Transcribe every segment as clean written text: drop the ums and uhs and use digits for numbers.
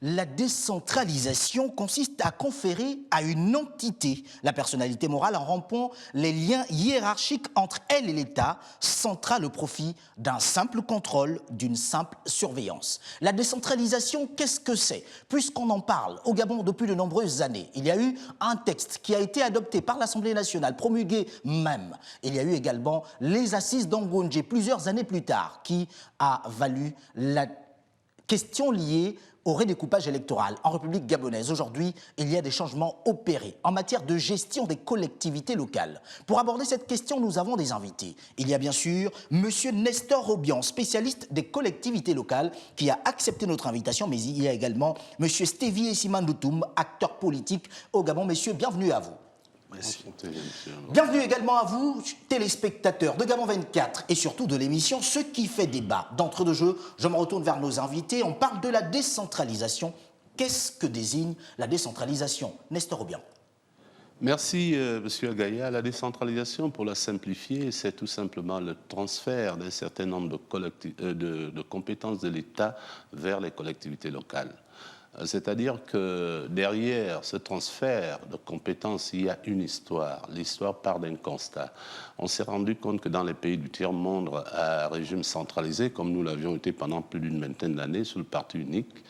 La décentralisation consiste à conférer à une entité la personnalité morale en rompant les liens hiérarchiques entre elle et l'État, central au profit d'un simple contrôle, d'une simple surveillance. La décentralisation, qu'est-ce que c'est? Puisqu'on en parle au Gabon depuis de nombreuses années, il y a eu un texte qui a été adopté par l'Assemblée nationale, promulgué même. Il y a eu également les assises d'Angoundjé plusieurs années plus tard, qui a valu la question liée au redécoupage électoral en République gabonaise. Aujourd'hui, il y a des changements opérés en matière de gestion des collectivités locales. Pour aborder cette question, nous avons des invités. Il y a bien sûr M. Nestor Robian, spécialiste des collectivités locales, qui a accepté notre invitation, mais il y a également M. Stevie Essimandoutoum, acteur politique au Gabon. Messieurs, bienvenue à vous. Merci. Bienvenue également à vous, téléspectateurs de Gabon 24 et surtout de l'émission Ce qui fait débat. D'entrée de jeu, je me retourne vers nos invités. On parle de la décentralisation. Qu'est-ce que désigne la décentralisation? Nestor Robian. Merci, M. Gaïa. La décentralisation, pour la simplifier, c'est tout simplement le transfert d'un certain nombre de compétences de l'État vers les collectivités locales. C'est-à-dire que derrière ce transfert de compétences, il y a une histoire. L'histoire part d'un constat. On s'est rendu compte que dans les pays du tiers-monde à régime centralisé, comme nous l'avions été pendant plus d'une vingtaine d'années sous le parti unique,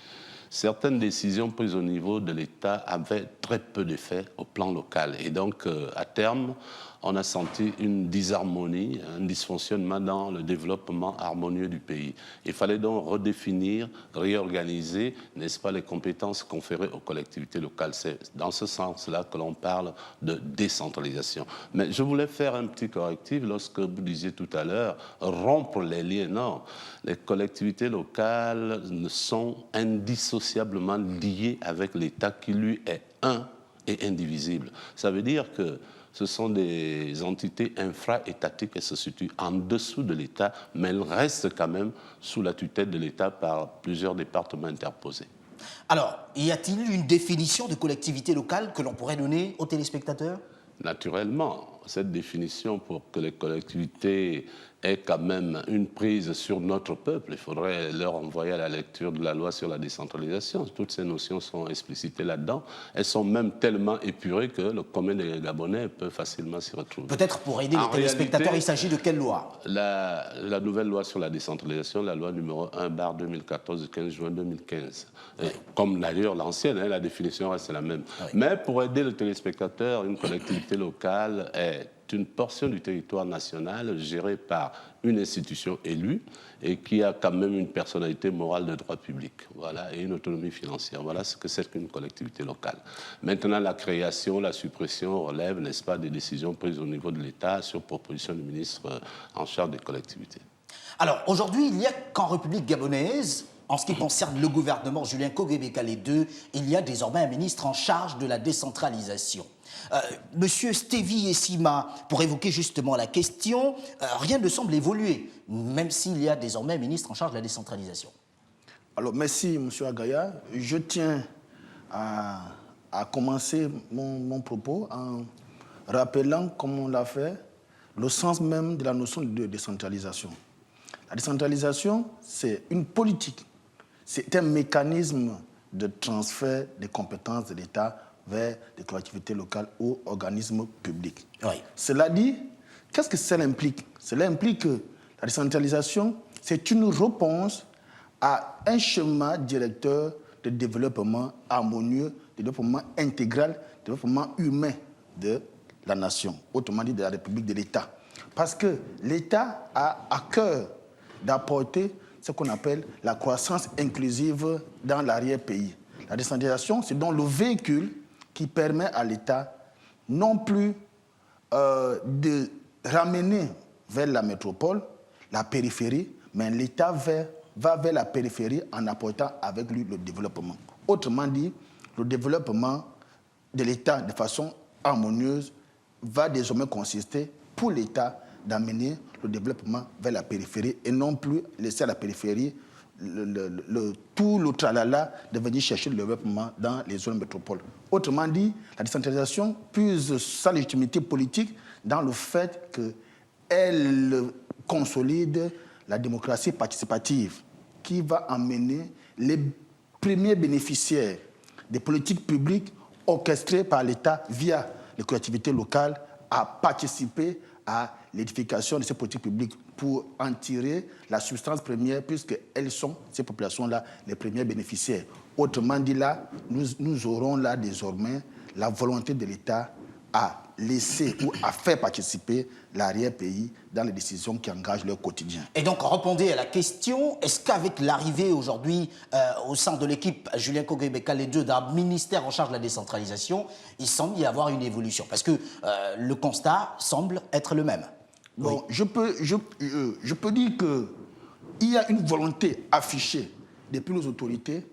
certaines décisions prises au niveau de l'État avaient très peu d'effet au plan local. Et donc, à terme, on a senti une disharmonie, un dysfonctionnement dans le développement harmonieux du pays. Il fallait donc redéfinir, réorganiser, n'est-ce pas, les compétences conférées aux collectivités locales. C'est dans ce sens-là que l'on parle de décentralisation. Mais je voulais faire un petit correctif lorsque vous disiez tout à l'heure, rompre les liens. Non, les collectivités locales sont indissociablement liées avec l'État qui, lui, est un et indivisible. Ça veut dire que ce sont des entités infra-étatiques qui se situent en dessous de l'État, mais elles restent quand même sous la tutelle de l'État par plusieurs départements interposés. Alors, y a-t-il une définition de collectivité locale que l'on pourrait donner aux téléspectateurs? Naturellement, cette définition, pour que les collectivités aient quand même une prise sur notre peuple, il faudrait leur envoyer à la lecture de la loi sur la décentralisation. Toutes ces notions sont explicitées là-dedans. Elles sont même tellement épurées que le commun des Gabonais peut facilement s'y retrouver. Peut-être pour aider les téléspectateurs, il s'agit de quelle loi? La nouvelle loi sur la décentralisation, la loi numéro 1/2014 du 15 juin 2015. Oui. Comme d'ailleurs l'ancienne, la définition reste la même. Oui. Mais pour aider le téléspectateur, une collectivité locale est une portion du territoire national gérée par une institution élue et qui a quand même une personnalité morale de droit public, voilà, et une autonomie financière. Voilà ce que c'est qu'une collectivité locale. Maintenant, la création, la suppression relève, n'est-ce pas, des décisions prises au niveau de l'État sur proposition du ministre en charge des collectivités. Alors, aujourd'hui, il n'y a qu'en République gabonaise, en ce qui concerne le gouvernement Julien Kogué-Bekale II, il y a désormais un ministre en charge de la décentralisation. Monsieur Stevie Essima, pour évoquer justement la question, rien ne semble évoluer, même s'il y a désormais un ministre en charge de la décentralisation. Alors, merci, monsieur Agaya. Je tiens à commencer mon propos en rappelant, comme on l'a fait, le sens même de la notion de décentralisation. La décentralisation, c'est une politique. C'est un mécanisme de transfert des compétences de l'État vers des collectivités locales ou organismes publics. Oui. Cela dit, qu'est-ce que cela implique? Cela implique que la décentralisation, c'est une réponse à un schéma directeur de développement harmonieux, de développement intégral, de développement humain de la nation, autrement dit de la République, de l'État. Parce que l'État a à cœur d'apporter ce qu'on appelle la croissance inclusive dans l'arrière-pays. La décentralisation, c'est donc le véhicule qui permet à l'État non plus de ramener vers la métropole, la périphérie, mais l'État va vers la périphérie en apportant avec lui le développement. Autrement dit, le développement de l'État de façon harmonieuse va désormais consister pour l'État d'amener le développement vers la périphérie et non plus laisser à la périphérie tout le tralala de venir chercher le développement dans les zones métropoles. Autrement dit, la décentralisation puise sa légitimité politique dans le fait qu'elle consolide la démocratie participative qui va amener les premiers bénéficiaires des politiques publiques orchestrées par l'État via les collectivités locales à participer à l'édification de ces politiques publiques pour en tirer la substance première, puisqu'elles sont, ces populations-là, les premiers bénéficiaires. Autrement dit, là, nous aurons là désormais la volonté de l'État à laisser ou à faire participer l'arrière-pays dans les décisions qui engagent leur quotidien. Et donc, répondez à la question, est-ce qu'avec l'arrivée aujourd'hui au sein de l'équipe Julien Kogué-Beka, les deux d'un ministère en charge de la décentralisation, il semble y avoir une évolution? Parce que le constat semble être le même. Bon, oui. je peux dire qu'il y a une volonté affichée depuis nos autorités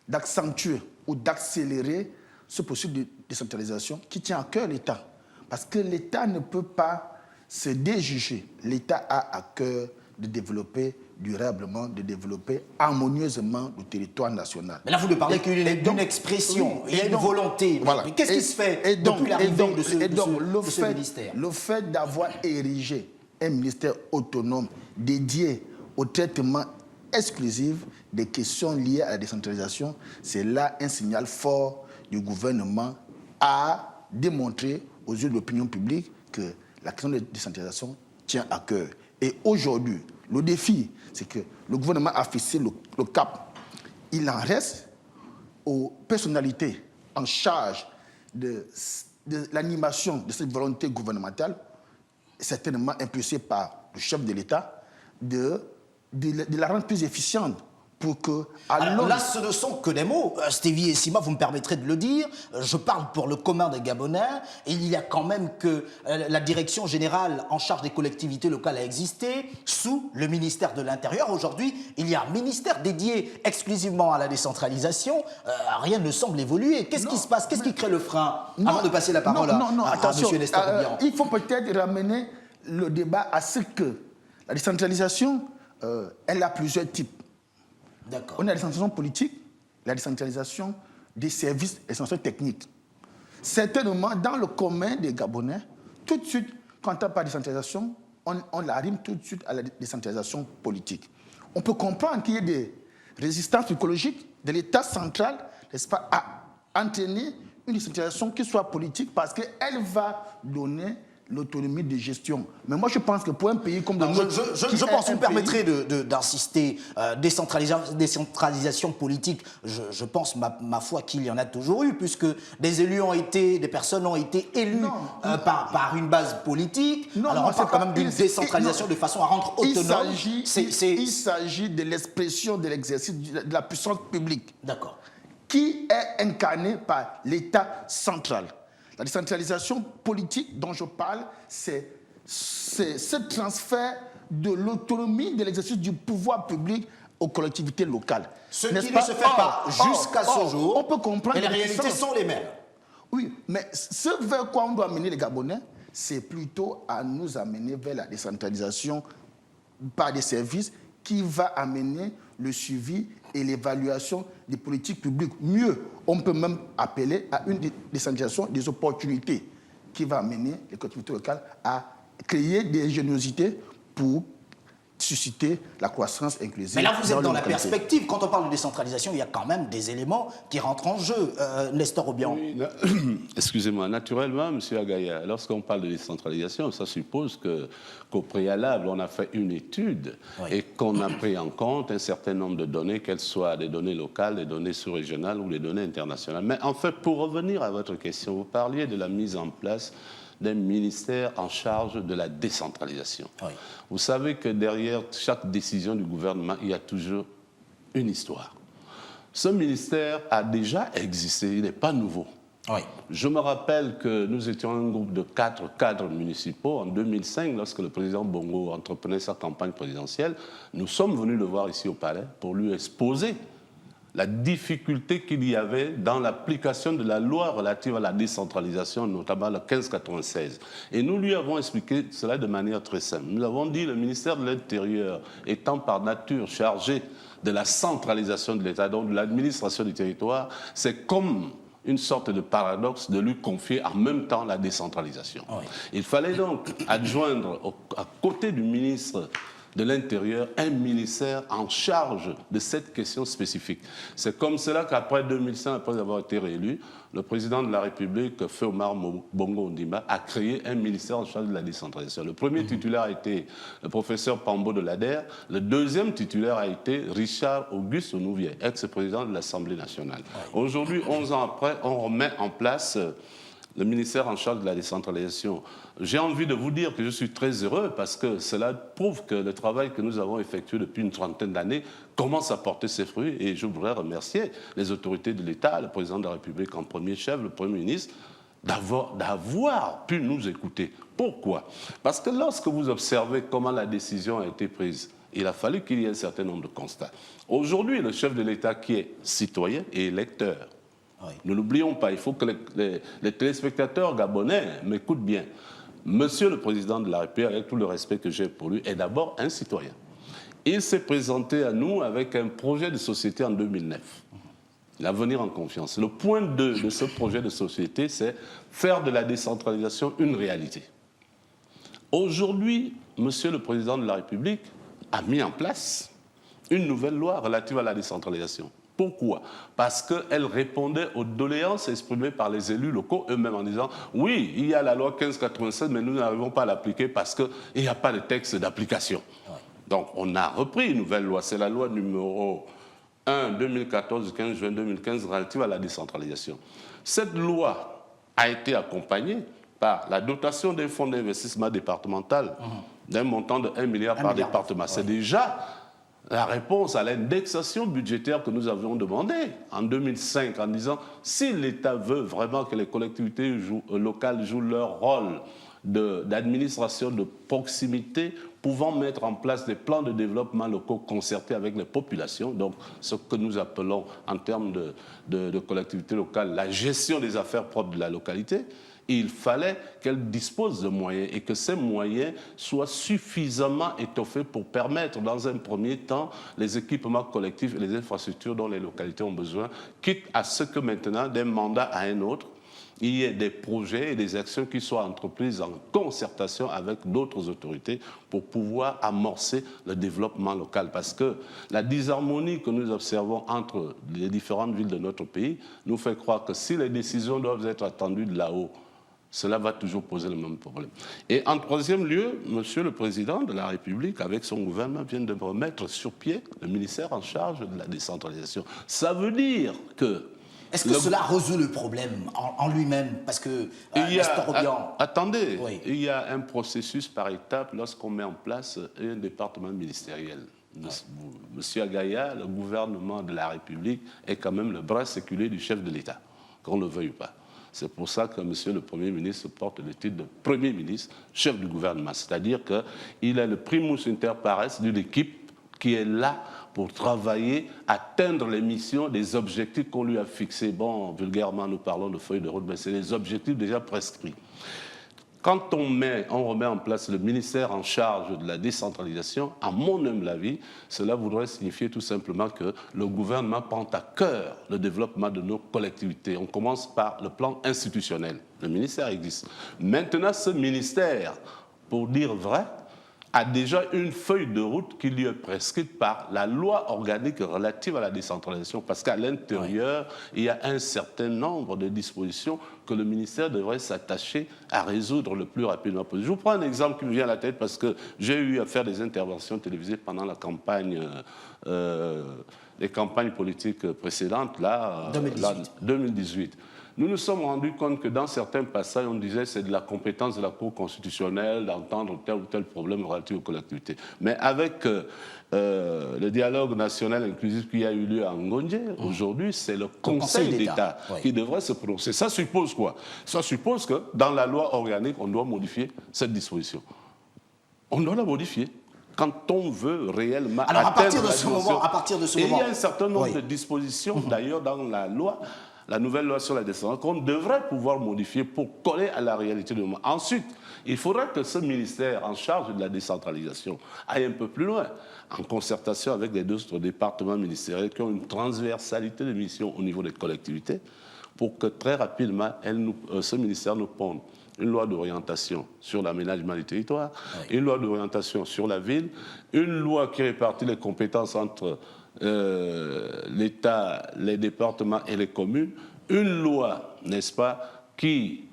d'accentuer ou d'accélérer ce processus de décentralisation qui tient à cœur l'État. Parce que l'État ne peut pas se déjuger. L'État a à cœur de développer durablement, de développer harmonieusement le territoire national. Mais là, vous ne parlez qu'une expression, il y a une volonté. Voilà. Mais qu'est-ce qui se fait depuis l'arrivée de ce ministère? Le fait d'avoir érigé un ministère autonome dédié au traitement exclusif des questions liées à la décentralisation, c'est là un signal fort du gouvernement à démontrer aux yeux de l'opinion publique que la question de la décentralisation tient à cœur. Et aujourd'hui, le défi, c'est que le gouvernement a fixé le cap. Il en reste aux personnalités en charge de l'animation de cette volonté gouvernementale, certainement impulsée par le chef de l'État, de la rendre plus efficiente. Pour que, alors là, ce ne sont que des mots. Stevie et Sima, vous me permettrez de le dire. Je parle pour le commun des Gabonais. Et il y a quand même que la direction générale en charge des collectivités locales a existé sous le ministère de l'Intérieur. Aujourd'hui, il y a un ministère dédié exclusivement à la décentralisation. Rien ne semble évoluer. Qu'est-ce qui se passe? Qu'est-ce qui crée le frein? Avant de passer la parole à M. Nestor Obiang. Il faut peut-être ramener le débat à ce que la décentralisation, elle a plusieurs types. On a la décentralisation politique, la décentralisation des services essentiels techniques. Certainement, dans le commun des Gabonais, tout de suite, quand on parle de décentralisation, on la rime tout de suite à la décentralisation politique. On peut comprendre qu'il y ait des résistances psychologiques de l'État central, n'est-ce pas, à entraîner une décentralisation qui soit politique parce qu'elle va donner l'autonomie de gestion. Mais moi, je pense que pour un pays comme le nôtre... Je pense que vous me permettrez d'insister. Décentralisation politique, je pense, ma foi, qu'il y en a toujours eu, puisque des personnes ont été élues par une base politique. Alors on parle quand même d'une décentralisation de façon à rendre autonome. Il s'agit de l'expression de l'exercice de la puissance publique. D'accord. Qui est incarnée par l'État central. La décentralisation politique dont je parle, c'est ce transfert de l'autonomie de l'exercice du pouvoir public aux collectivités locales. Ce qui ne se fait pas jusqu'à ce jour, on peut comprendre mais les réalités sont les mêmes. Oui, mais ce vers quoi on doit amener les Gabonais, c'est plutôt à nous amener vers la décentralisation par des services qui va amener le suivi et l'évaluation des politiques publiques. Mieux, on peut même appeler à une décentralisation des opportunités qui va amener les collectivités locales à créer des ingéniosités pour susciter la croissance inclusive. Mais là, vous êtes dans la perspective. Quand on parle de décentralisation, il y a quand même des éléments qui rentrent en jeu. Nestor Obiang. Oui, excusez-moi, naturellement, M. Agaya, lorsqu'on parle de décentralisation, ça suppose qu'au préalable, on a fait une étude et qu'on a pris en compte un certain nombre de données, qu'elles soient des données locales, des données sous-régionales ou des données internationales. Mais en fait, pour revenir à votre question, vous parliez de la mise en place d'un ministère en charge de la décentralisation. Oui. Vous savez que derrière chaque décision du gouvernement, il y a toujours une histoire. Ce ministère a déjà existé, il n'est pas nouveau. Oui. Je me rappelle que nous étions un groupe de 4 cadres municipaux en 2005, lorsque le président Bongo entreprenait sa campagne présidentielle. Nous sommes venus le voir ici au Palais pour lui exposer la difficulté qu'il y avait dans l'application de la loi relative à la décentralisation, notamment la 1596. Et nous lui avons expliqué cela de manière très simple. Nous avons dit le ministère de l'Intérieur étant par nature chargé de la centralisation de l'État, donc de l'administration du territoire, c'est comme une sorte de paradoxe de lui confier en même temps la décentralisation. Oui. Il fallait donc adjoindre à côté du ministre de l'Intérieur un ministère en charge de cette question spécifique. C'est comme cela qu'après 2005, après avoir été réélu, le président de la République, Feu Omar Bongo Ondimba, a créé un ministère en charge de la décentralisation. Le premier titulaire a été le professeur Pambo de l'ADER. Le deuxième titulaire a été Richard Auguste Nouvier, ex-président de l'Assemblée nationale. Aujourd'hui, 11 ans après, on remet en place le ministère en charge de la décentralisation. J'ai envie de vous dire que je suis très heureux parce que cela prouve que le travail que nous avons effectué depuis une trentaine d'années commence à porter ses fruits et je voudrais remercier les autorités de l'État, le président de la République en premier chef, le Premier ministre, d'avoir pu nous écouter. Pourquoi? Parce que lorsque vous observez comment la décision a été prise, il a fallu qu'il y ait un certain nombre de constats. Aujourd'hui, le chef de l'État qui est citoyen et électeur, oui. Ne l'oublions pas, il faut que les téléspectateurs gabonais m'écoutent bien. Monsieur le Président de la République, avec tout le respect que j'ai pour lui, est d'abord un citoyen. Il s'est présenté à nous avec un projet de société en 2009. L'avenir en confiance. Le point 2 de ce projet de société, c'est faire de la décentralisation une réalité. Aujourd'hui, Monsieur le Président de la République a mis en place une nouvelle loi relative à la décentralisation. Pourquoi? Parce qu'elle répondait aux doléances exprimées par les élus locaux eux-mêmes en disant « Oui, il y a la loi 1587, mais nous n'arrivons pas à l'appliquer parce qu'il n'y a pas de texte d'application. Ouais. » Donc, on a repris une nouvelle loi. C'est la loi numéro 1 2014 15 juin 2015 relative à la décentralisation. Cette loi a été accompagnée par la dotation d'un fonds d'investissement départemental d'un montant de 1 milliard par département. C'est déjà la réponse à l'indexation budgétaire que nous avions demandée en 2005 en disant si l'État veut vraiment que les collectivités locales jouent leur rôle d'administration de proximité, pouvant mettre en place des plans de développement locaux concertés avec les populations, donc ce que nous appelons en termes de collectivités locales la gestion des affaires propres de la localité, il fallait qu'elle dispose de moyens et que ces moyens soient suffisamment étoffés pour permettre dans un premier temps les équipements collectifs et les infrastructures dont les localités ont besoin, quitte à ce que maintenant, d'un mandat à un autre, il y ait des projets et des actions qui soient entreprises en concertation avec d'autres autorités pour pouvoir amorcer le développement local. Parce que la disharmonie que nous observons entre les différentes villes de notre pays nous fait croire que si les décisions doivent être attendues de là-haut, cela va toujours poser le même problème. Et en troisième lieu, Monsieur le Président de la République, avec son gouvernement, vient de remettre sur pied le ministère en charge de la décentralisation. Ça veut dire que... Est-ce que cela résout le problème en lui-même? Parce que... attendez, oui. Il y a un processus par étape lorsqu'on met en place un département ministériel. Monsieur Agaya, le gouvernement de la République est quand même le bras séculé du chef de l'État, qu'on ne le veuille pas. C'est pour ça que Monsieur le Premier ministre porte le titre de Premier ministre, chef du gouvernement. C'est-à-dire qu'il est le primus inter pares d'une équipe qui est là pour travailler, atteindre les missions, des objectifs qu'on lui a fixés. Bon, vulgairement, nous parlons de feuilles de route, mais c'est des objectifs déjà prescrits. Quand on remet en place le ministère en charge de la décentralisation, à mon humble avis, cela voudrait signifier tout simplement que le gouvernement prend à cœur le développement de nos collectivités. On commence par le plan institutionnel. Le ministère existe. Maintenant, ce ministère, pour dire vrai, a déjà une feuille de route qui lui est prescrite par la loi organique relative à la décentralisation, parce qu'à l'intérieur, il y a un certain nombre de dispositions que le ministère devrait s'attacher à résoudre le plus rapidement possible. Je vous prends un exemple qui me vient à la tête parce que j'ai eu à faire des interventions télévisées pendant la campagne, les campagnes politiques précédentes, là, 2018. Nous nous sommes rendus compte que dans certains passages, on disait que c'est de la compétence de la Cour constitutionnelle d'entendre tel ou tel problème relatif aux collectivités. Mais avec le dialogue national inclusif qui a eu lieu à Ngonje, aujourd'hui, c'est le Conseil d'État qui devrait se prononcer. Ça suppose quoi? Ça suppose que dans la loi organique, on doit modifier cette disposition. On doit la modifier. Quand on veut réellement alors, atteindre à partir de ce moment, il y a un certain nombre de dispositions, d'ailleurs, dans la loi, la nouvelle loi sur la décentralisation, qu'on devrait pouvoir modifier pour coller à la réalité du moment. Ensuite, il faudra que ce ministère en charge de la décentralisation aille un peu plus loin, en concertation avec les autres départements ministériels qui ont une transversalité de missions au niveau des collectivités, pour que très rapidement, ce ministère nous ponde une loi d'orientation sur l'aménagement du territoire, une loi d'orientation sur la ville, une loi qui répartit les compétences entre l'État, les départements et les communes, une loi, n'est-ce pas, qui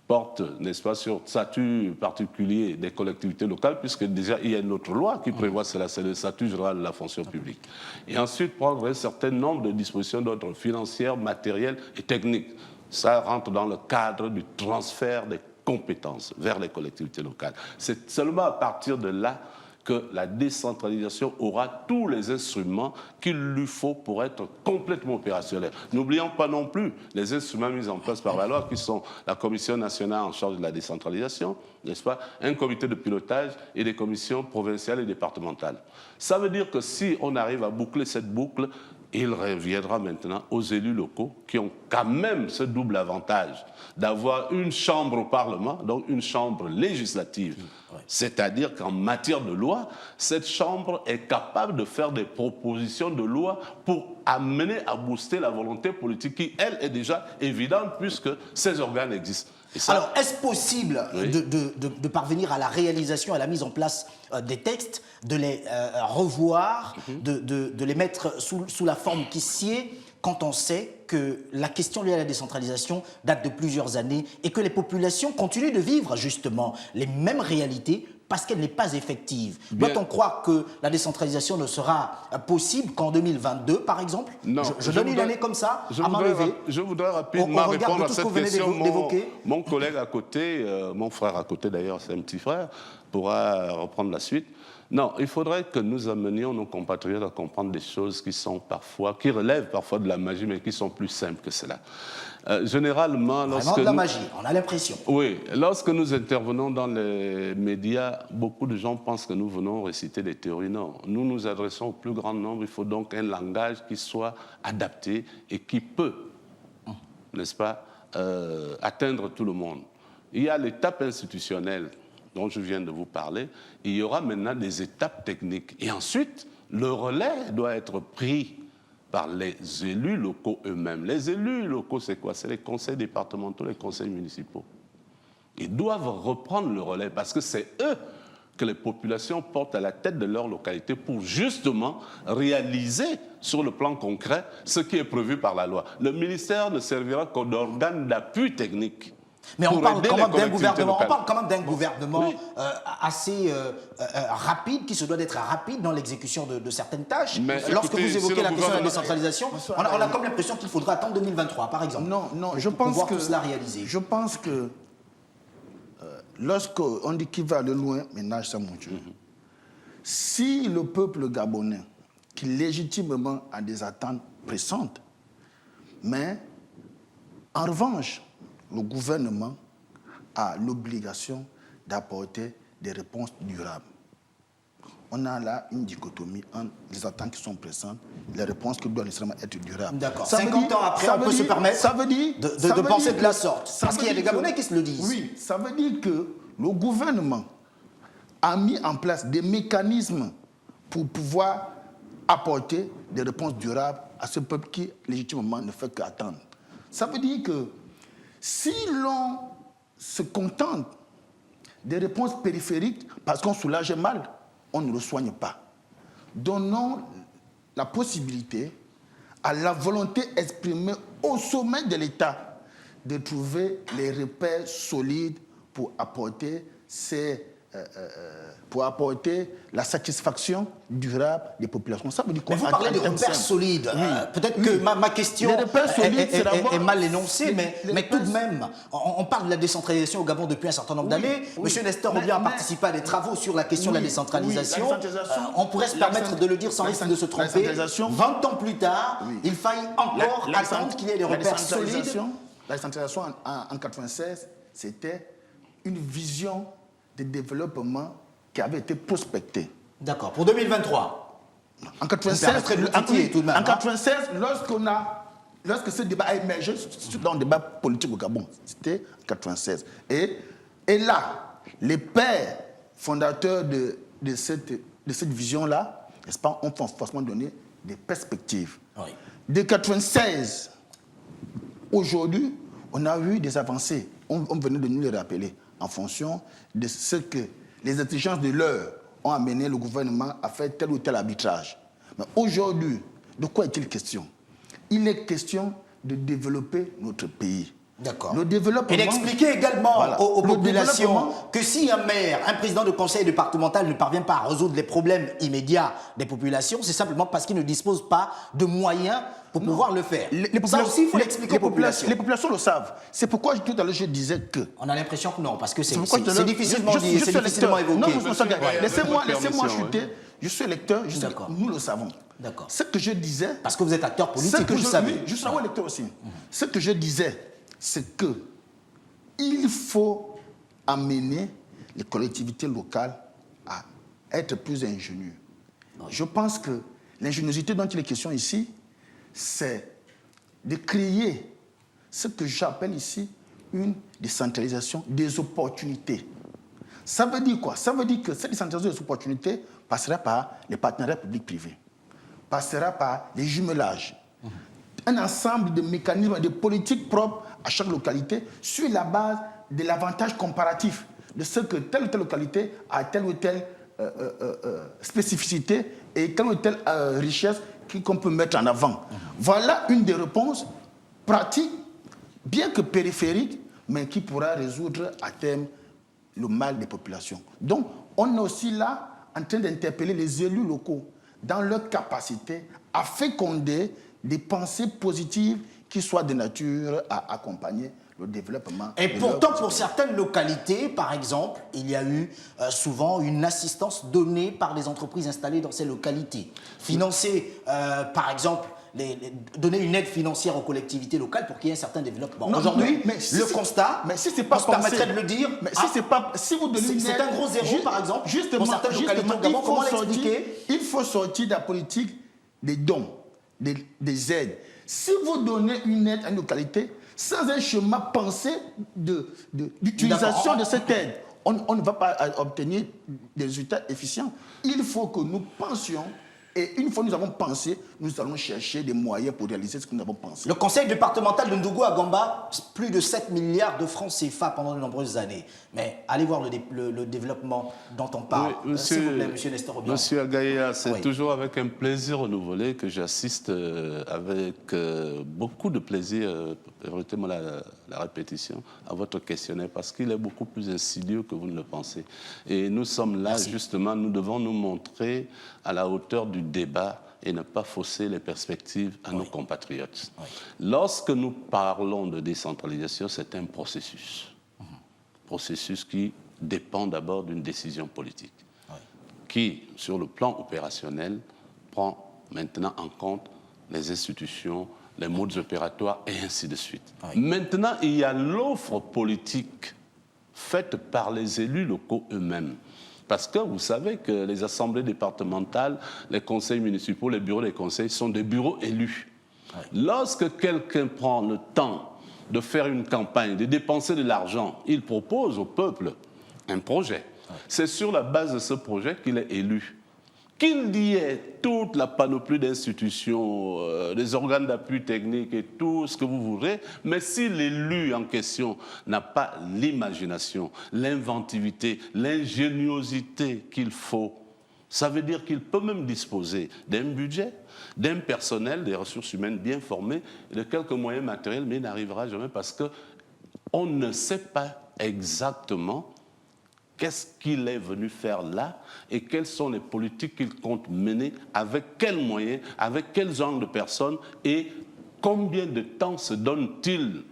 porte, n'est-ce pas, sur le statut particulier des collectivités locales, puisque déjà il y a une autre loi qui prévoit cela, c'est le statut général de la fonction publique. Et ensuite prendre un certain nombre de dispositions d'ordre financier, matériel et technique. Ça rentre dans le cadre du transfert des compétences vers les collectivités locales. C'est seulement à partir de là que la décentralisation aura tous les instruments qu'il lui faut pour être complètement opérationnelle. N'oublions pas non plus les instruments mis en place par la loi, qui sont la Commission nationale en charge de la décentralisation, n'est-ce pas, un comité de pilotage et des commissions provinciales et départementales. Ça veut dire que si on arrive à boucler cette boucle, il reviendra maintenant aux élus locaux qui ont quand même ce double avantage d'avoir une chambre au Parlement, donc une chambre législative. C'est-à-dire qu'en matière de loi, cette chambre est capable de faire des propositions de loi pour amener à booster la volonté politique qui, elle, est déjà évidente puisque ces organes existent. Alors, est-ce possible de parvenir à la réalisation, à la mise en place des textes, de les revoir, de les mettre sous la forme qui sied, quand on sait que la question liée à la décentralisation date de plusieurs années et que les populations continuent de vivre justement les mêmes réalités parce qu'elle n'est pas effective? Doit-on croire que la décentralisation ne sera possible qu'en 2022, par exemple? Non. Je donne une année comme ça, à main levée. Je voudrais rapidement répondre à cette question. d'évoquer. Mon collègue à côté, mon frère à côté d'ailleurs, c'est un petit frère, pourra reprendre la suite. Non, il faudrait que nous amenions nos compatriotes à comprendre des choses qui relèvent parfois de la magie, mais qui sont plus simples que cela. Généralement, Vraiment de la magie, on a l'impression. Oui, lorsque nous intervenons dans les médias, beaucoup de gens pensent que nous venons réciter des théories. Non, nous nous adressons au plus grand nombre. Il faut donc un langage qui soit adapté et qui peut, n'est-ce pas, atteindre tout le monde. Il y a l'étape institutionnelle dont je viens de vous parler. Il y aura maintenant des étapes techniques. Et ensuite, le relais doit être pris par les élus locaux eux-mêmes. Les élus locaux, c'est quoi? C'est les conseils départementaux, les conseils municipaux. Ils doivent reprendre le relais parce que c'est eux que les populations portent à la tête de leur localité pour justement réaliser sur le plan concret ce qui est prévu par la loi. Le ministère ne servira qu'un organe d'appui technique. Mais on parle quand même d'un gouvernement, assez rapide, qui se doit d'être rapide dans l'exécution de certaines tâches. Mais lorsque écoutez, vous évoquez la question de la décentralisation, on a comme l'impression qu'il faudra attendre 2023, par exemple. Non, je pense que tout cela réalisé. Je pense que lorsqu'on dit qu'il va aller loin, ménage ça, mon Dieu. Si le peuple gabonais, qui légitimement a des attentes pressantes, mais en revanche, le gouvernement a l'obligation d'apporter des réponses durables. On a là une dichotomie entre les attentes qui sont pressantes, les réponses qui doivent nécessairement être durables. D'accord. 50 ans après, on peut se permettre de penser de la sorte. Parce qu'il y a des Gabonais qui se le disent. Oui, ça veut dire que le gouvernement a mis en place des mécanismes pour pouvoir apporter des réponses durables à ce peuple qui, légitimement, ne fait qu'attendre. Ça veut dire que si l'on se contente des réponses périphériques, parce qu'on soulage mal, on ne le soigne pas. Donnons la possibilité à la volonté exprimée au sommet de l'État de trouver les repères solides pour apporter la satisfaction durable des populations. Ça veut dire quoi? Mais vous parlez de repères solides. Peut-être que ma question est mal énoncée, mais tout de même, on parle de la décentralisation au Gabon depuis un certain nombre d'années. Monsieur Nestor Obiang a participé à des travaux sur la question de la décentralisation. On pourrait se permettre de le dire sans risque de se tromper. 20 ans plus tard, il faille encore attendre qu'il y ait des repères solides. La décentralisation en 1996, c'était une vision de développement qui avait été prospectée. D'accord. Pour 2023. En 1996, lorsque ce débat a émergé dans le débat politique au Gabon, c'était en 1996. Et là, les pères fondateurs de cette vision-là, n'est-ce pas, ont forcément donné des perspectives. Oui. De 1996 aujourd'hui, on a eu des avancées. On venait de nous les rappeler en fonction de ce que les exigences de l'heure ont amené le gouvernement à faire tel ou tel arbitrage. Mais aujourd'hui, de quoi est-il question? Il est question de développer notre pays. D'accord. Le développement... Et d'expliquer également Voilà. aux Le populations développement... que si un maire, un président de conseil départemental ne parvient pas à résoudre les problèmes immédiats des populations, c'est simplement parce qu'il ne dispose pas de moyens pour pouvoir le faire. Ça aussi, il faut l'expliquer aux populations. Les populations le savent. C'est pourquoi tout à l'heure je disais que... On a l'impression que non, parce que c'est difficilement dit, c'est difficilement évoqué. Non, laissez-moi chuter. Je suis électeur, nous le savons. D'accord. Ce que je disais... Parce que vous êtes acteur politique, vous le savez. Oui, je suis un électeur aussi. Ce que je disais, c'est que il faut amener les collectivités locales à être plus ingénieuses. Oui. Je pense que l'ingéniosité dont il est question ici, c'est de créer ce que j'appelle ici une décentralisation des opportunités. Ça veut dire quoi? Ça veut dire que cette décentralisation des opportunités passera par les partenariats publics-privés, passera par les jumelages, un ensemble de mécanismes, de politiques propres à chaque localité sur la base de l'avantage comparatif de ce que telle ou telle localité a telle ou telle spécificité et telle ou telle richesse qu'on peut mettre en avant. Voilà une des réponses pratiques, bien que périphériques, mais qui pourra résoudre à terme le mal des populations. Donc, on est aussi là en train d'interpeller les élus locaux dans leur capacité à féconder des pensées positives qui soient de nature à accompagner le développement. Et pourtant, pour certaines localités, par exemple, il y a eu souvent une assistance donnée par les entreprises installées dans ces localités. Financer, par exemple, donner une aide financière aux collectivités locales pour qu'il y ait un certain développement. Aujourd'hui, le constat, mais si c'est pas on se permettrait de le dire, mais si vous donnez une aide, c'est un gros zéro, par exemple, justement, pour certaines localités. Comment l'expliquer? Il faut sortir de la politique des dons, des aides. Si vous donnez une aide à une localité, sans un schéma pensé d'utilisation de cette aide, on ne va pas obtenir des résultats efficients. Il faut que nous pensions, et une fois que nous avons pensé, nous allons chercher des moyens pour réaliser ce que nous avons pensé. Le conseil départemental de Ndougou à Gamba, plus de 7 milliards de francs CFA pendant de nombreuses années. Mais allez voir le développement dont on parle. Oui, s'il vous plaît, monsieur Nestor Obiang. Monsieur Agaïa, c'est Oui. toujours avec un plaisir renouvelé que j'assiste avec beaucoup de plaisir, permettez-moi la répétition, à votre questionnaire, parce qu'il est beaucoup plus insidieux que vous ne le pensez. Et nous sommes là, justement, nous devons nous montrer à la hauteur du débat et ne pas fausser les perspectives à nos compatriotes. Oui. Lorsque nous parlons de décentralisation, c'est un processus. Processus qui dépend d'abord d'une décision politique, qui, sur le plan opérationnel, prend maintenant en compte les institutions, les modes opératoires et ainsi de suite. Maintenant, il y a l'offre politique faite par les élus locaux eux-mêmes. Parce que vous savez que les assemblées départementales, les conseils municipaux, les bureaux des conseils sont des bureaux élus. Lorsque quelqu'un prend le temps de faire une campagne, de dépenser de l'argent, il propose au peuple un projet. C'est sur la base de ce projet qu'il est élu. Qu'il y ait toute la panoplie d'institutions, des organes d'appui technique et tout ce que vous voudrez, mais si l'élu en question n'a pas l'imagination, l'inventivité, l'ingéniosité qu'il faut, ça veut dire qu'il peut même disposer d'un budget, d'un personnel, des ressources humaines bien formées, de quelques moyens matériels, mais il n'arrivera jamais parce qu'on ne sait pas exactement qu'est-ce qu'il est venu faire là et quelles sont les politiques qu'il compte mener, avec quels moyens, avec quels angles de personnes et combien de temps se donne-t-il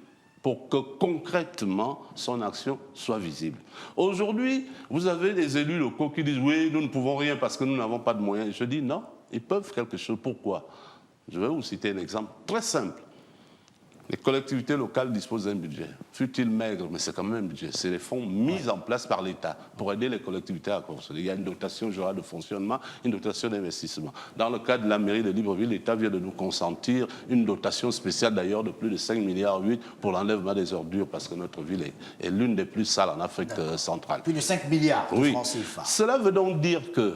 pour que concrètement son action soit visible. Aujourd'hui, vous avez des élus locaux qui disent « oui, nous ne pouvons rien parce que nous n'avons pas de moyens ». Je dis non, ils peuvent quelque chose. Pourquoi? Je vais vous citer un exemple très simple. Les collectivités locales disposent d'un budget. Fut-il maigre, mais c'est quand même un budget. C'est les fonds mis en place par l'État pour aider les collectivités à construire. Il y a une dotation générale de fonctionnement, une dotation d'investissement. Dans le cas de la mairie de Libreville, l'État vient de nous consentir une dotation spéciale d'ailleurs de plus de 5,8 milliards pour l'enlèvement des ordures parce que notre ville est l'une des plus sales en Afrique centrale. Plus de 5 milliards de francs CFA. Cela veut donc dire que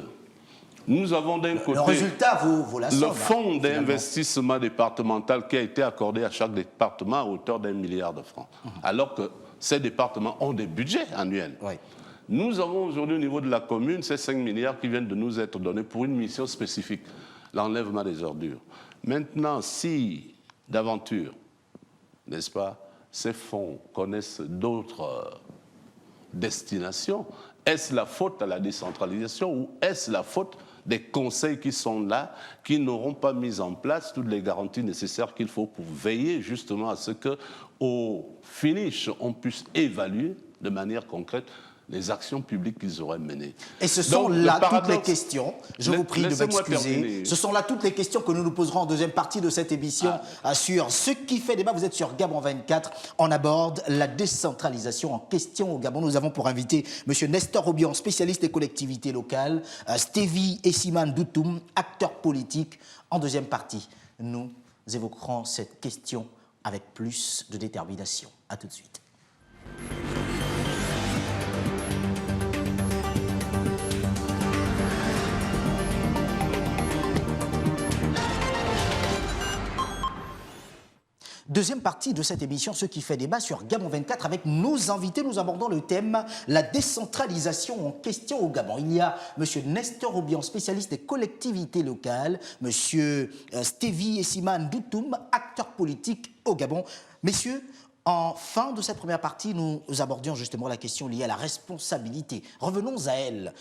Nous avons d'un côté le résultat vaut la somme. le fonds hein, d'investissement départemental qui a été accordé à chaque département à hauteur d'1 milliard de francs, alors que ces départements ont des budgets annuels. Oui. Nous avons aujourd'hui au niveau de la commune ces 5 milliards qui viennent de nous être donnés pour une mission spécifique, l'enlèvement des ordures. Maintenant, si d'aventure, n'est-ce pas, ces fonds connaissent d'autres destinations, est-ce la faute à la décentralisation ou est-ce la faute des conseils qui sont là, qui n'auront pas mis en place toutes les garanties nécessaires qu'il faut pour veiller justement à ce qu'au finish, on puisse évaluer de manière concrète les actions publiques qu'ils auraient menées. Et ce sont Donc, là toutes les questions, je vous prie de laissez-moi m'excuser, terminer. ce sont là toutes les questions que nous nous poserons en deuxième partie de cette émission sur Ce qui fait débat. Vous êtes sur Gabon 24, on aborde la décentralisation en question au Gabon. Nous avons pour invité M. Nestor Obiang, spécialiste des collectivités locales, Stevie Essiman Doutoum, acteur politique. En deuxième partie, nous évoquerons cette question avec plus de détermination. A tout de suite. Deuxième partie de cette émission, Ce qui fait débat sur Gabon 24. Avec nos invités, nous abordons le thème la décentralisation en question au Gabon. Il y a M. Nestor Obiang, spécialiste des collectivités locales, M. Stevie Essiman Doutoum, acteur politique au Gabon. Messieurs, en fin de cette première partie, nous abordions justement la question liée à la responsabilité. Revenons à elle.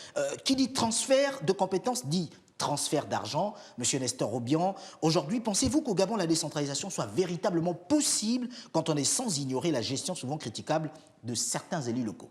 Qui dit transfert de compétences dit transfert d'argent. Monsieur Nestor Obiang, aujourd'hui, pensez-vous qu'au Gabon, la décentralisation soit véritablement possible quand on est sans ignorer la gestion souvent critiquable de certains élus locaux?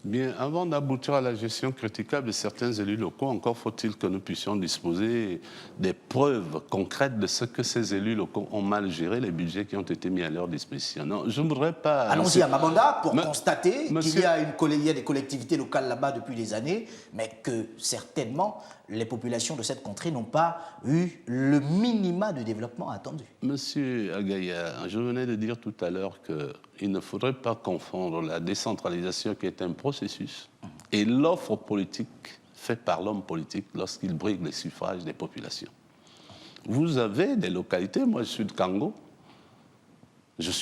Bien, avant d'aboutir à la gestion critiquable de certains élus locaux, encore faut-il que nous puissions disposer des preuves concrètes de ce que ces élus locaux ont mal géré les budgets qui ont été mis à leur disposition. Non, je ne voudrais pas... Allons-y à Mabanda pour constater monsieur... qu'il y a des collectivités locales là-bas depuis des années, mais que certainement les populations de cette contrée n'ont pas eu le minima de développement attendu. Monsieur Agaya, je venais de dire tout à l'heure qu'il ne faudrait pas confondre la décentralisation qui est un processus et l'offre politique faite par l'homme politique lorsqu'il brigue les suffrages des populations. Vous avez des localités, moi je suis de Kango, j'ai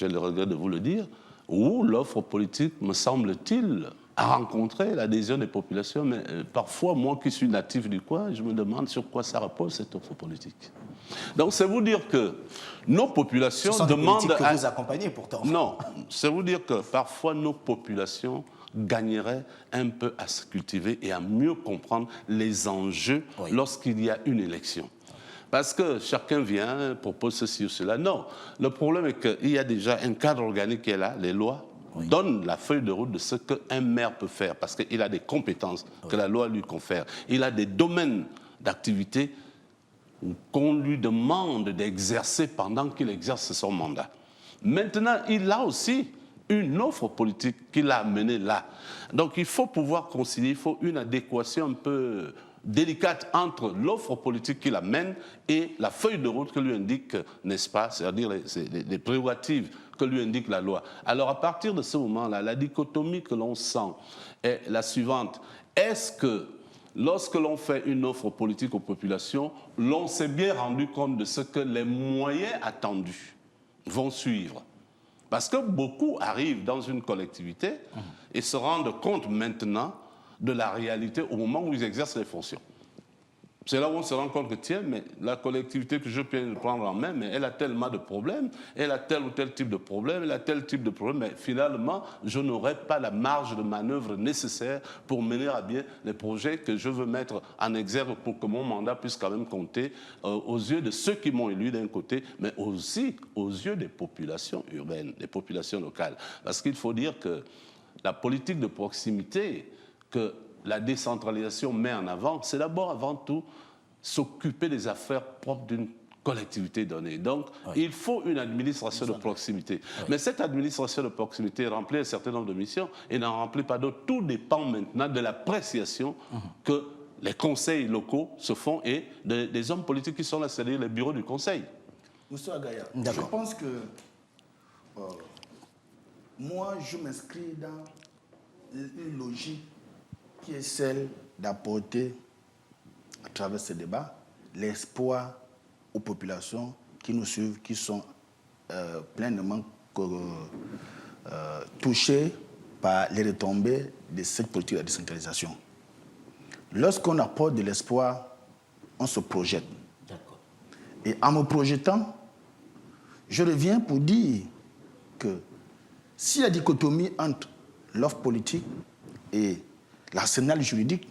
le regret de vous le dire, où l'offre politique, me semble-t-il, a rencontré l'adhésion des populations, mais parfois, moi qui suis natif du coin, je me demande sur quoi ça repose cette offre politique. Donc, c'est vous dire que nos populations demandent... Ce sont des politiques que vous accompagnez pourtant. Non, c'est vous dire que parfois nos populations gagneraient un peu à se cultiver et à mieux comprendre les enjeux lorsqu'il y a une élection. Parce que chacun vient, propose ceci ou cela. Non, le problème est qu'il y a déjà un cadre organique qui est là, les lois, donne la feuille de route de ce qu'un maire peut faire, parce qu'il a des compétences que la loi lui confère. Il a des domaines d'activité qu'on lui demande d'exercer pendant qu'il exerce son mandat. Maintenant, il a aussi une offre politique qu'il a amenée là. Donc, il faut pouvoir concilier, il faut une adéquation un peu délicate entre l'offre politique qu'il amène et la feuille de route que lui indique, n'est-ce pas, c'est-à-dire les prérogatives que lui indique la loi. Alors, à partir de ce moment-là, la dichotomie que l'on sent est la suivante. Est-ce que, lorsque l'on fait une offre politique aux populations, l'on s'est bien rendu compte de ce que les moyens attendus vont suivre? Parce que beaucoup arrivent dans une collectivité et se rendent compte maintenant de la réalité au moment où ils exercent les fonctions. C'est là où on se rend compte que, tiens, mais la collectivité que je peux prendre en main, mais elle a tellement de problèmes, elle a tel ou tel type de problème, elle a tel type de problème, mais finalement, je n'aurai pas la marge de manœuvre nécessaire pour mener à bien les projets que je veux mettre en exergue pour que mon mandat puisse quand même compter aux yeux de ceux qui m'ont élu d'un côté, mais aussi aux yeux des populations urbaines, des populations locales. Parce qu'il faut dire que la politique de proximité que la décentralisation met en avant, c'est d'abord, avant tout, s'occuper des affaires propres d'une collectivité donnée. Donc, il faut une administration de proximité. Mais cette administration de proximité remplit un certain nombre de missions et n'en remplit pas d'autres. Tout dépend maintenant de l'appréciation que les conseils locaux se font et des hommes politiques qui sont là, c'est-à-dire les bureaux du conseil. Monsieur Agaya, je pense que moi, je m'inscris dans une logique qui est celle d'apporter, à travers ce débat, l'espoir aux populations qui nous suivent, qui sont pleinement touchées par les retombées de cette politique de décentralisation. Lorsqu'on apporte de l'espoir, on se projette. Et en me projetant, je reviens pour dire que si la dichotomie entre l'offre politique et l'arsenal juridique,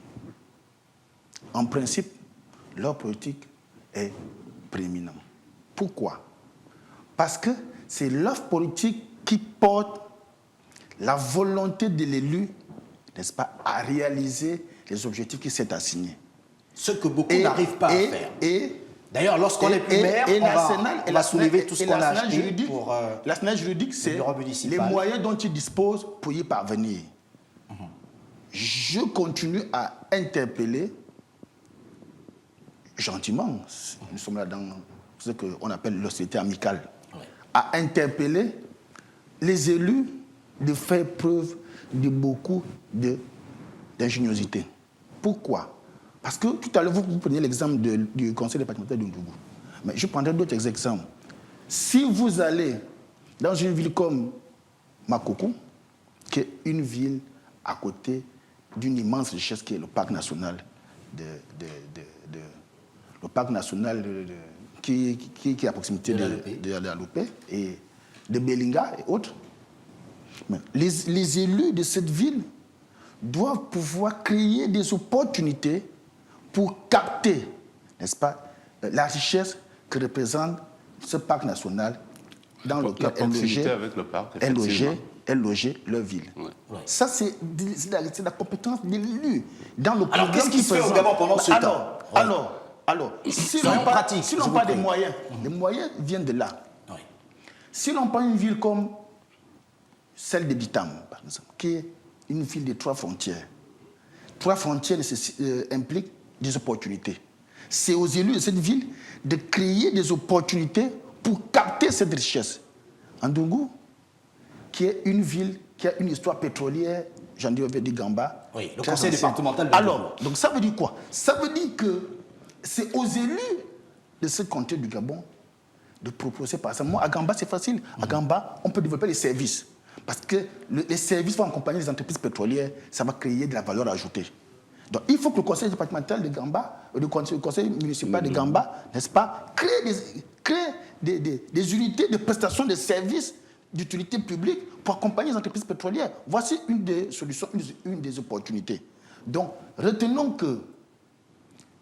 en principe, l'offre politique est prééminente. Pourquoi? Parce que c'est l'offre politique qui porte la volonté de l'élu, n'est-ce pas, à réaliser les objectifs qui s'est assignés. Ce que beaucoup n'arrivent pas à faire. D'ailleurs, lorsqu'on est plus maire, on va soulever tout ce qu'on a acheté pour l'arsenal juridique, c'est les moyens dont il dispose pour y parvenir. Je continue à interpeller gentiment, nous sommes là dans ce qu'on appelle l'hostilité amicale, à interpeller les élus de faire preuve de beaucoup d'ingéniosité. Pourquoi? Parce que tout à l'heure, vous prenez l'exemple du conseil départemental de Ndougou. Mais je prendrai d'autres exemples. Si vous allez dans une ville comme Makoko, qui est une ville à côté d'une immense richesse qui est le parc national le parc national qui est à proximité de la Lopé et de Belinga et autres, mais les élus de cette ville doivent pouvoir créer des opportunités pour capter, n'est-ce pas, la richesse que représente ce parc national dans lequel est logée leur ville. Ouais. Ça, c'est la compétence de l'élu. Alors, qu'est-ce qui se fait au Gabon pendant ce temps? Alors, si l'on n'a pas des moyens, les moyens viennent de là. Oui. Si l'on prend une ville comme celle de Bitam, par exemple, qui est une ville de 3 frontières, 3 frontières impliquent des opportunités. C'est aux élus de cette ville de créer des opportunités pour capter cette richesse. Ndougou, qui est une ville qui a une histoire pétrolière, j'en dis du Gamba. Oui, le conseil départemental de Alors, donc ça veut dire quoi? Ça veut dire que c'est aux élus de ce comté du Gabon de proposer, par exemple, moi, à Gamba, c'est facile. À Gamba, on peut développer les services. Parce que les services vont accompagner les entreprises pétrolières, ça va créer de la valeur ajoutée. Donc, il faut que le conseil départemental de Gamba, le conseil municipal de Gamba, n'est-ce pas, crée des unités de prestation de services d'utilité publique pour accompagner les entreprises pétrolières. Voici une des solutions, une des opportunités. Donc, retenons que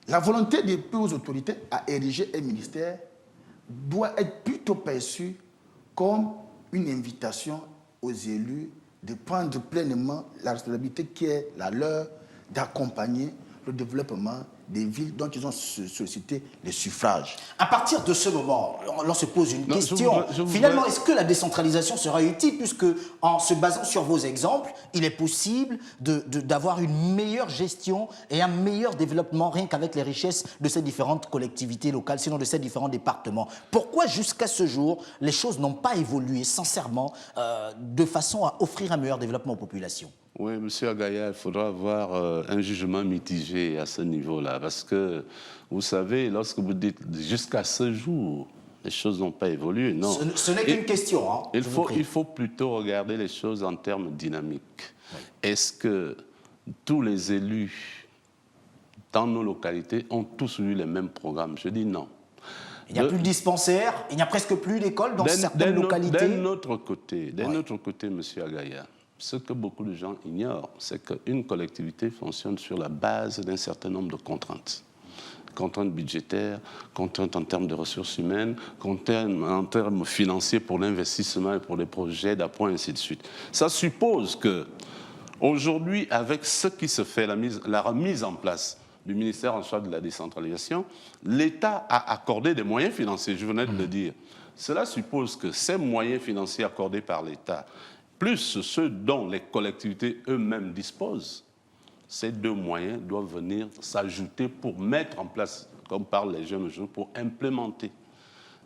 la volonté des plus hautes autorités à ériger un ministère doit être plutôt perçue comme une invitation aux élus de prendre pleinement la responsabilité qui est la leur d'accompagner le développement des villes dont ils ont sollicité les suffrages. À partir de ce moment, on se pose une question. Finalement, est-ce que la décentralisation sera utile, puisque en se basant sur vos exemples, il est possible d'avoir une meilleure gestion et un meilleur développement rien qu'avec les richesses de ces différentes collectivités locales, sinon de ces différents départements. Pourquoi jusqu'à ce jour, les choses n'ont pas évolué sincèrement de façon à offrir un meilleur développement aux populations? Oui, M. Agaya, il faudra avoir un jugement mitigé à ce niveau-là. Parce que, vous savez, lorsque vous dites jusqu'à ce jour, les choses n'ont pas évolué, non. Ce n'est qu'une question. Hein, il faut plutôt regarder les choses en termes dynamiques. Oui. Est-ce que tous les élus dans nos localités ont tous eu les mêmes programmes? Je dis non. Il n'y a plus de dispensaires, il n'y a presque plus d'écoles dans certaines localités. D'un autre côté, M. Agaya, ce que beaucoup de gens ignorent, c'est qu'une collectivité fonctionne sur la base d'un certain nombre de contraintes. Contraintes budgétaires, contraintes en termes de ressources humaines, contraintes en termes financiers pour l'investissement et pour les projets d'appoint, ainsi de suite. Ça suppose qu'aujourd'hui, avec ce qui se fait, la remise en place du ministère en charge de la décentralisation, l'État a accordé des moyens financiers, je venais de le dire. Cela suppose que ces moyens financiers accordés par l'État, plus ceux dont les collectivités eux-mêmes disposent, ces 2 moyens doivent venir s'ajouter pour mettre en place, comme parlent les jeunes, pour implémenter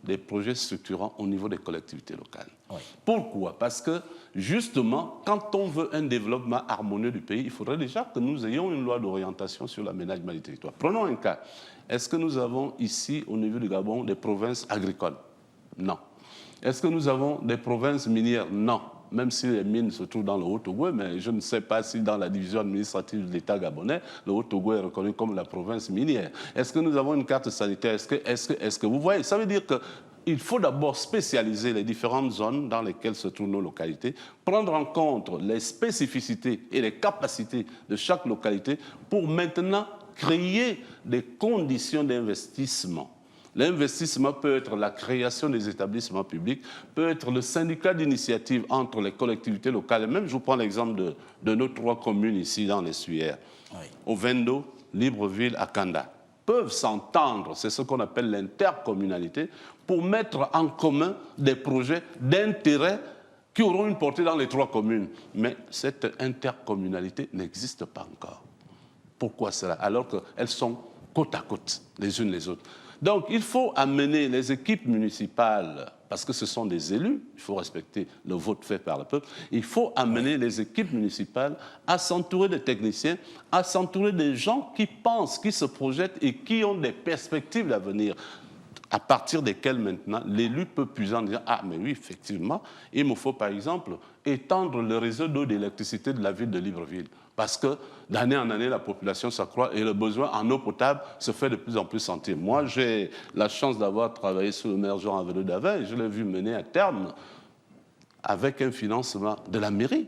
des projets structurants au niveau des collectivités locales. Oui. Pourquoi? Parce que, justement, quand on veut un développement harmonieux du pays, il faudrait déjà que nous ayons une loi d'orientation sur l'aménagement du territoire. Prenons un cas. Est-ce que nous avons ici, au niveau du Gabon, des provinces agricoles? Non. Est-ce que nous avons des provinces minières? Non. Même si les mines se trouvent dans le Haut-Togo, mais je ne sais pas si dans la division administrative de l'État gabonais, le Haut-Togo est reconnu comme la province minière. Est-ce que nous avons une carte sanitaire? Est-ce que vous voyez? Ça veut dire qu'il faut d'abord spécialiser les différentes zones dans lesquelles se trouvent nos localités, prendre en compte les spécificités et les capacités de chaque localité pour maintenant créer des conditions d'investissement. L'investissement peut être la création des établissements publics, peut être le syndicat d'initiative entre les collectivités locales. Et même, je vous prends l'exemple de nos 3 communes ici dans les Suaires. Oui. Ovendo, Libreville, Akanda, peuvent s'entendre, c'est ce qu'on appelle l'intercommunalité, pour mettre en commun des projets d'intérêt qui auront une portée dans les 3 communes. Mais cette intercommunalité n'existe pas encore. Pourquoi cela? Alors qu'elles sont côte à côte, les unes les autres. Donc, il faut amener les équipes municipales, parce que ce sont des élus, il faut respecter le vote fait par le peuple, il faut amener les équipes municipales à s'entourer de techniciens, à s'entourer des gens qui pensent, qui se projettent et qui ont des perspectives d'avenir, à partir desquelles maintenant l'élu peut puiser en disant « Ah, mais oui, effectivement, il me faut par exemple étendre le réseau d'eau et d'électricité de la ville de Libreville. » Parce que d'année en année, la population s'accroît et le besoin en eau potable se fait de plus en plus sentir. Moi, j'ai la chance d'avoir travaillé sous le maire Jean Avelot d'Avin et je l'ai vu mener à terme avec un financement de la mairie.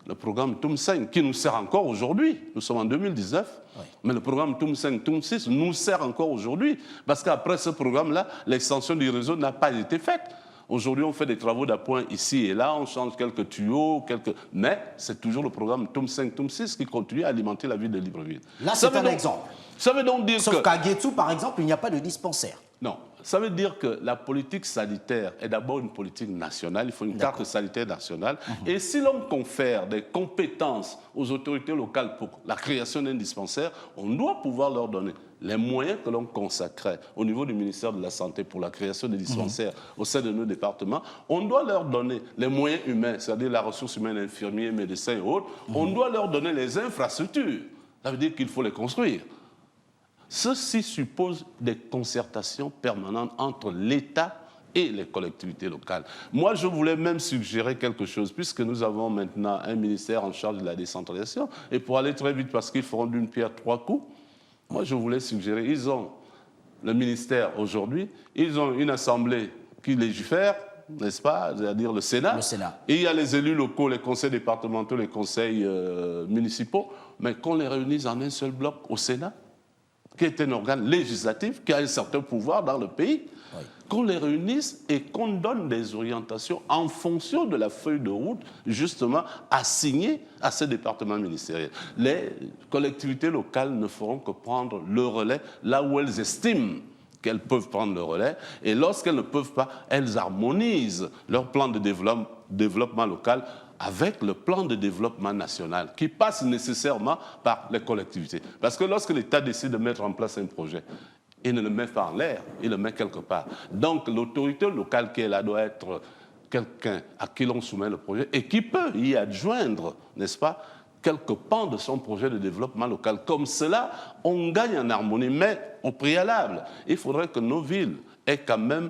Le programme TOUM5, qui nous sert encore aujourd'hui. Nous sommes en 2019, oui. Mais le programme TOUM5, TOUM6 nous sert encore aujourd'hui. Parce qu'après ce programme-là, l'extension du réseau n'a pas été faite. Aujourd'hui, on fait des travaux d'appoint ici et là, on change quelques tuyaux, mais c'est toujours le programme TOUM5, TOUM6 qui continue à alimenter la ville de Libreville. Là, c'est un exemple. Ça veut donc dire Sauf qu'à Guétou, par exemple, il n'y a pas de dispensaire. Non. Ça veut dire que la politique sanitaire est d'abord une politique nationale, il faut une carte sanitaire nationale. Et si l'on confère des compétences aux autorités locales pour la création d'un dispensaire, on doit pouvoir leur donner les moyens que l'on consacrait au niveau du ministère de la Santé pour la création des dispensaires au sein de nos départements. On doit leur donner les moyens humains, c'est-à-dire la ressource humaine, infirmiers, médecins et autres. On doit leur donner les infrastructures. Ça veut dire qu'il faut les construire. Ceci suppose des concertations permanentes entre l'État et les collectivités locales. Moi, je voulais même suggérer quelque chose, puisque nous avons maintenant un ministère en charge de la décentralisation, et pour aller très vite, parce qu'ils feront d'une pierre 3 coups, moi, je voulais suggérer, ils ont le ministère aujourd'hui, ils ont une assemblée qui légifère, n'est-ce pas, c'est-à-dire le Sénat. Le Sénat. Et il y a les élus locaux, les conseils départementaux, les conseils municipaux, mais qu'on les réunisse en un seul bloc au Sénat, qui est un organe législatif, qui a un certain pouvoir dans le pays, oui. Qu'on les réunisse et qu'on donne des orientations en fonction de la feuille de route, justement, assignée à ces départements ministériels. Les collectivités locales ne feront que prendre le relais là où elles estiment qu'elles peuvent prendre le relais, et lorsqu'elles ne peuvent pas, elles harmonisent leur plan de développement local avec le plan de développement national, qui passe nécessairement par les collectivités. Parce que lorsque l'État décide de mettre en place un projet, il ne le met pas en l'air, il le met quelque part. Donc l'autorité locale qui est là doit être quelqu'un à qui l'on soumet le projet et qui peut y adjoindre, n'est-ce pas, quelques pans de son projet de développement local. Comme cela, on gagne en harmonie, mais au préalable, il faudrait que nos villes aient quand même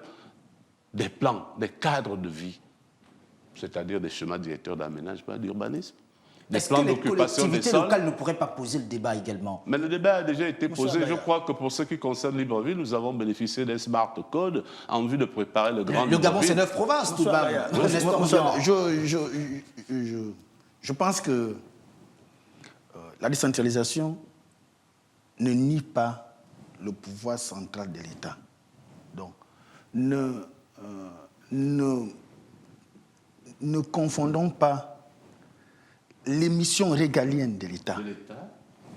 des plans, des cadres de vie, c'est-à-dire des schémas directeurs d'aménagement, d'urbanisme, des plans d'occupation des sols. Les collectivités locales ne pourraient pas poser le débat également. Mais le débat a déjà été posé. Je crois que pour ce qui concerne Libreville, nous avons bénéficié d'un smart code en vue de préparer le grand Le Gabon, c'est 9 provinces, tout de même. Je pense que la décentralisation ne nie pas le pouvoir central de l'État. Donc, ne confondons pas les missions régaliennes de l'État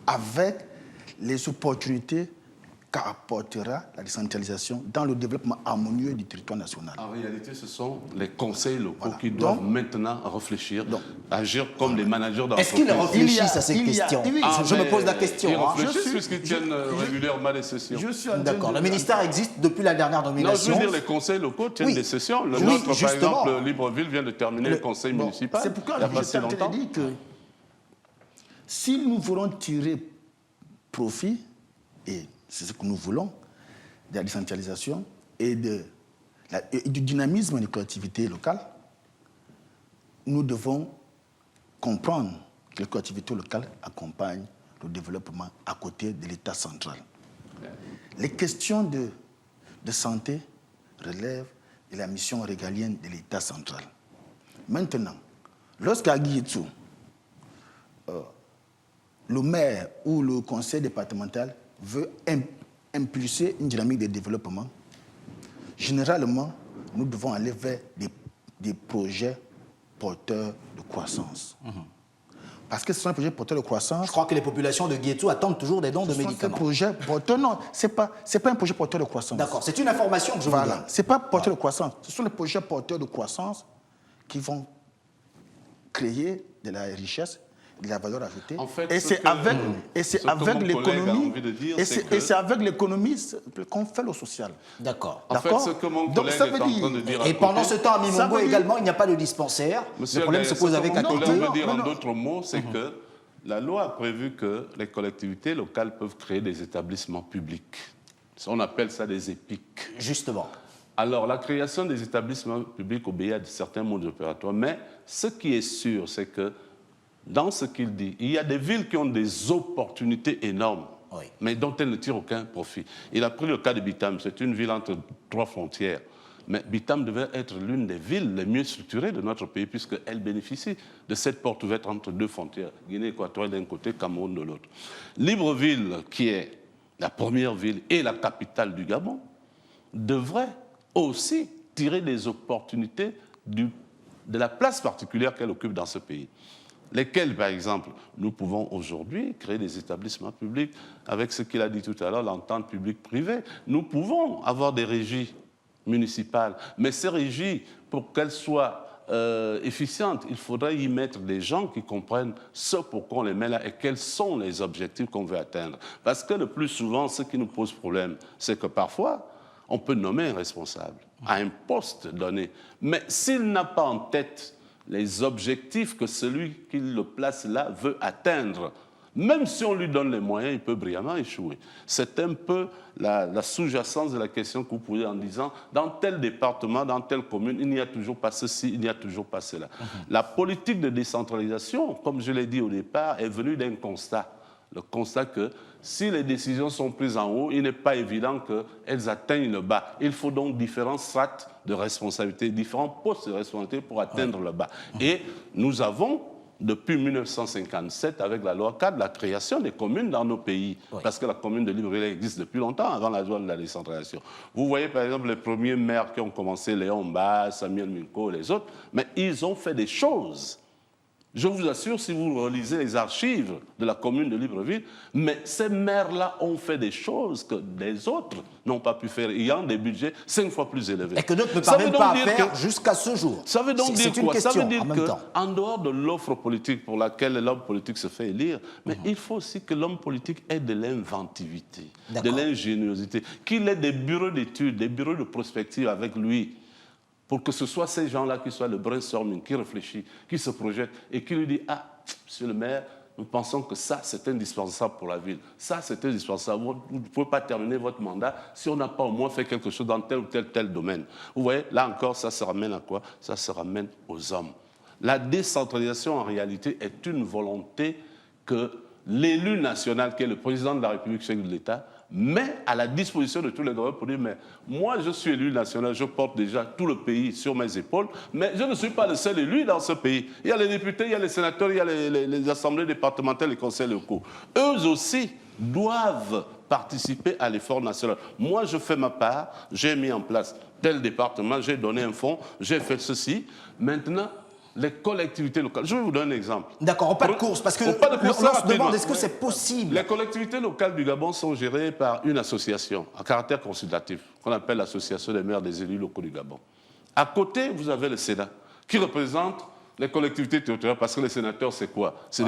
avec les opportunités qu'apportera la décentralisation dans le développement harmonieux du territoire national. En réalité, ce sont les conseils locaux qui doivent maintenant réfléchir, agir comme les managers d'entreprise. Est-ce qu'ils réfléchissent à cette question? Je me pose la question. Ils réfléchissent puisqu'ils tiennent régulièrement des sessions. D'accord. Le ministère existe depuis la dernière nomination. Non, je veux dire, les conseils locaux tiennent des sessions. Le nôtre, par exemple, Libreville vient de terminer le conseil municipal. C'est pourquoi je suis en train de dire que si nous voulons tirer profit, et c'est ce que nous voulons, de la décentralisation et du dynamisme des collectivités locales, nous devons comprendre que les collectivités locales accompagnent le développement à côté de l'État central. Les questions de santé relèvent de la mission régalienne de l'État central. Maintenant, lorsqu'à Guiétou, le maire ou le conseil départemental veut impulser une dynamique de développement, généralement, nous devons aller vers des projets porteurs de croissance. Parce que ce sont des projets porteurs de croissance. Je crois que les populations de Guétou attendent toujours des dons de médicaments. Projets porteurs, non, ce n'est pas un projet porteur de croissance. D'accord, c'est une information que je vous donne. Ce n'est pas porteur de croissance. Ce sont les projets porteurs de croissance qui vont créer de la richesse, de la valeur ajoutée. En fait, et c'est avec l'économie qu'on fait le social. D'accord. En fait, ce que mon collègue est en train de dire... Et pendant ce temps, à Mimongo également, il n'y a pas de dispensaire. Monsieur, le problème se pose avec Akité. Ce que mon collègue veut dire en d'autres mots, c'est que la loi a prévu que les collectivités locales peuvent créer des établissements publics. On appelle ça des EPIC. Justement. Alors, la création des établissements publics obéit à certains modes opératoires, mais ce qui est sûr, c'est que dans ce qu'il dit, il y a des villes qui ont des opportunités énormes, mais dont elles ne tirent aucun profit. Il a pris le cas de Bitam, c'est une ville entre 3 frontières. Mais Bitam devait être l'une des villes les mieux structurées de notre pays, puisqu'elle bénéficie de cette porte ouverte entre 2 frontières, Guinée équatoriale d'un côté, Cameroun de l'autre. Libreville, qui est la première ville et la capitale du Gabon, devrait aussi tirer des opportunités de la place particulière qu'elle occupe dans ce pays. Lesquels, par exemple, nous pouvons aujourd'hui créer des établissements publics avec ce qu'il a dit tout à l'heure, l'entente publique-privée. Nous pouvons avoir des régies municipales, mais ces régies, pour qu'elles soient efficientes, il faudrait y mettre des gens qui comprennent ce pourquoi on les met là et quels sont les objectifs qu'on veut atteindre. Parce que le plus souvent, ce qui nous pose problème, c'est que parfois, on peut nommer un responsable à un poste donné, mais s'il n'a pas en tête les objectifs que celui qui le place là veut atteindre, même si on lui donne les moyens, il peut brillamment échouer. C'est un peu la sous-jacence de la question que vous posez en disant, dans tel département, dans telle commune, il n'y a toujours pas ceci, il n'y a toujours pas cela. La politique de décentralisation, comme je l'ai dit au départ, est venue d'un constat. Le constat que si les décisions sont prises en haut, il n'est pas évident qu'elles atteignent le bas. Il faut donc différentes strates de responsabilité, différents postes de responsabilité pour atteindre le bas. Et nous avons, depuis 1957, avec la loi 4, la création des communes dans nos pays. Parce que la commune de Libreville existe depuis longtemps, avant la loi de la décentralisation. Vous voyez par exemple les premiers maires qui ont commencé, Léon Mba, Samuel Minko, les autres, mais ils ont fait des choses. Je vous assure, si vous relisez les archives de la commune de Libreville, mais ces maires-là ont fait des choses que les autres n'ont pas pu faire, ayant des budgets 5 fois plus élevés. Et que d'autres ne parviennent pas à faire jusqu'à ce jour. Ça veut donc dire quoi? Ça veut dire qu'en dehors de l'offre politique pour laquelle l'homme politique se fait élire, mais il faut aussi que l'homme politique ait de l'inventivité, de l'ingéniosité, qu'il ait des bureaux d'études, des bureaux de prospective avec lui, pour que ce soit ces gens-là qui soient le brainstorming, qui réfléchissent, qui se projettent et qui lui disent « Ah, monsieur le maire, nous pensons que ça, c'est indispensable pour la ville. Ça, c'est indispensable. Vous ne pouvez pas terminer votre mandat si on n'a pas au moins fait quelque chose dans tel ou tel domaine. » Vous voyez, là encore, ça se ramène à quoi? Ça se ramène aux hommes. La décentralisation, en réalité, est une volonté que l'élu national, qui est le président de la République, chef de l'État, met à la disposition de tous les gouvernements pour dire, mais moi je suis élu national, je porte déjà tout le pays sur mes épaules, mais je ne suis pas le seul élu dans ce pays. Il y a les députés, il y a les sénateurs, il y a les assemblées départementales, les conseils locaux. Eux aussi doivent participer à l'effort national. Moi je fais ma part, j'ai mis en place tel département, j'ai donné un fonds, j'ai fait ceci. Maintenant, les collectivités locales. Je vais vous donner un exemple. D'accord, pas de course, parce que l'on se demande est-ce que c'est possible. Les collectivités locales du Gabon sont gérées par une association à caractère consultatif, qu'on appelle l'Association des maires des élus locaux du Gabon. À côté, vous avez le Sénat, qui représente les collectivités territoriales, parce que les sénateurs, c'est quoi? Ce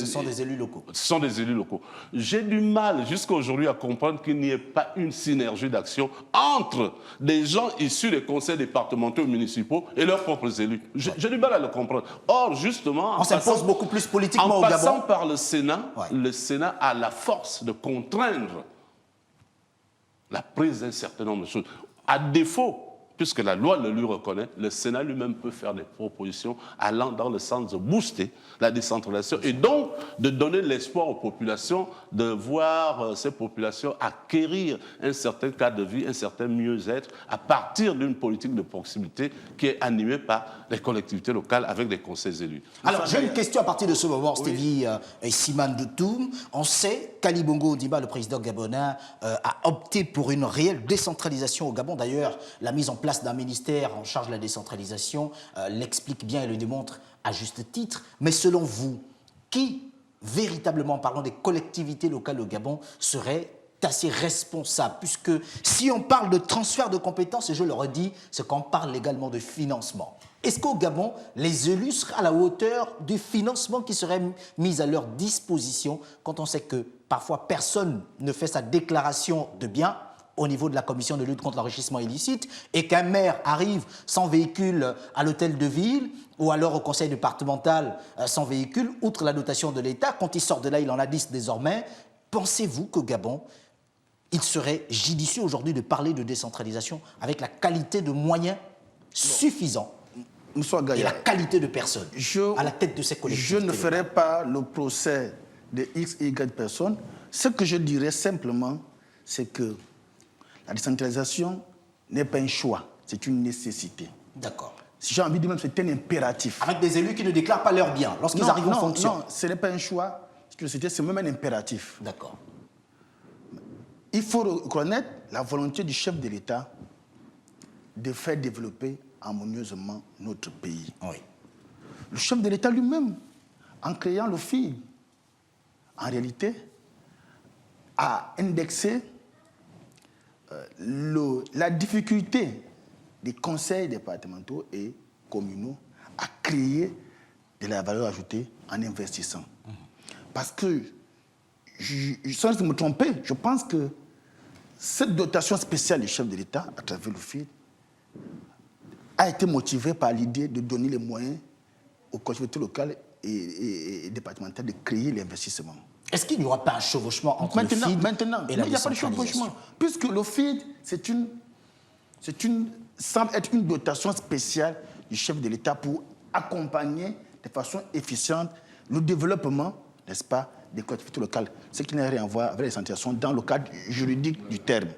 sont des élus locaux. Ce sont des élus locaux. J'ai du mal jusqu'à aujourd'hui à comprendre qu'il n'y ait pas une synergie d'action entre des gens issus des conseils départementaux et municipaux et leurs propres élus. J'ai du mal à le comprendre. Or, justement, on s'impose beaucoup plus politiquement au Gabon. En passant par le Sénat a la force de contraindre la prise d'un certain nombre de choses. À défaut, puisque la loi le lui reconnaît, le Sénat lui-même peut faire des propositions allant dans le sens de booster la décentralisation et donc de donner l'espoir aux populations de voir ces populations acquérir un certain cadre de vie, un certain mieux-être à partir d'une politique de proximité qui est animée par les collectivités locales avec des conseils élus. Alors, j'ai une question à partir de ce moment, Stevie et Siman Doutoum. On sait qu'Ali Bongo Ondimba, le président gabonais, a opté pour une réelle décentralisation au Gabon. D'ailleurs, la mise en place d'un ministère en charge de la décentralisation l'explique bien et le démontre à juste titre. Mais selon vous, qui, véritablement parlant des collectivités locales au Gabon, serait assez responsable? Puisque si on parle de transfert de compétences, et je le redis, c'est qu'on parle également de financement. Est-ce qu'au Gabon, les élus seraient à la hauteur du financement qui serait mis à leur disposition quand on sait que parfois personne ne fait sa déclaration de biens au niveau de la commission de lutte contre l'enrichissement illicite et qu'un maire arrive sans véhicule à l'hôtel de ville ou alors au conseil départemental sans véhicule, outre la dotation de l'État, quand il sort de là, il en a 10 désormais. Pensez-vous qu'au Gabon, il serait judicieux aujourd'hui de parler de décentralisation avec la qualité de moyens suffisants et la qualité de personnes à la tête de ces collectivités? Je ne ferai pas le procès de X, Y personnes. Ce que je dirais simplement, c'est que la décentralisation n'est pas un choix, c'est une nécessité. D'accord. Si j'ai envie de dire même, c'est un impératif. Avec des élus qui ne déclarent pas leurs biens lorsqu'ils arrivent en fonction. Non, ce n'est pas un choix, c'est même un impératif. D'accord. Il faut reconnaître la volonté du chef de l'État de faire développer harmonieusement notre pays. Oui. Le chef de l'État lui-même, en créant le FID, en réalité, a indexé la difficulté des conseils départementaux et communaux à créer de la valeur ajoutée en investissant. Parce que, sans me tromper, je pense que cette dotation spéciale du chef de l'État, à travers le FID, a été motivée par l'idée de donner les moyens aux collectivités locales et départementales de créer l'investissement. Est-ce qu'il n'y aura pas un chevauchement entre le FID et la décentralisation? Il n'y a pas de chevauchement, puisque le FID, semble être une dotation spéciale du chef de l'État pour accompagner de façon efficiente le développement, n'est-ce pas, des collectivités locales, ce qui n'a rien à voir avec les décentralisations dans le cadre juridique du terme.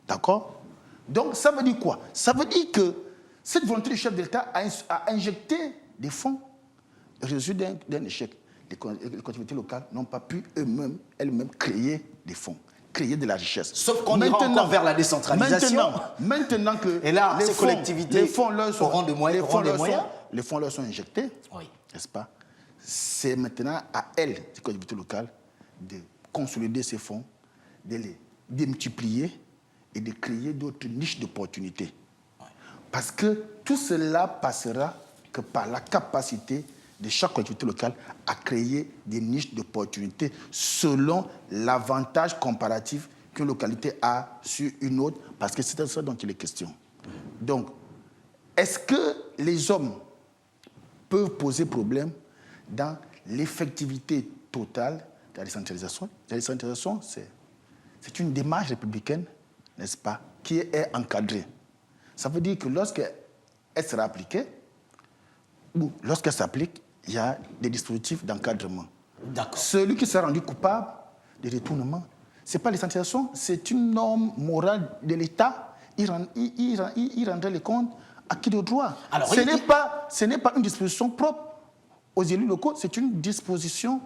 D'accord? Donc, ça veut dire quoi? Ça veut dire que cette volonté du chef de l'État a injecté des fonds, résultat d'un échec. Les collectivités locales n'ont pas pu elles-mêmes créer des fonds, créer de la richesse. Sauf qu'on ira encore vers la décentralisation. Maintenant que et là, ces collectivités auront des moyens. Les fonds leur sont injectés, oui. N'est-ce pas? C'est maintenant à elles, ces collectivités locales, de consolider ces fonds, de les démultiplier et de créer d'autres niches d'opportunités. Oui. Parce que tout cela passera que par la capacité de chaque collectivité locale à créer des niches d'opportunités selon l'avantage comparatif qu'une localité a sur une autre, parce que c'est de ça dont il est question. Donc, est-ce que les hommes peuvent poser problème dans l'effectivité totale de la décentralisation? La décentralisation, c'est une démarche républicaine, n'est-ce pas, qui est encadrée. Ça veut dire que lorsqu'elle sera appliquée, ou lorsqu'elle s'applique, il y a des dispositifs d'encadrement. Celui qui sera rendu coupable de détournement, ce n'est pas l'essentialisation, c'est une norme morale de l'État. Il rendrait les comptes à qui de droit. Alors, ce n'est pas une disposition propre aux élus locaux, c'est une disposition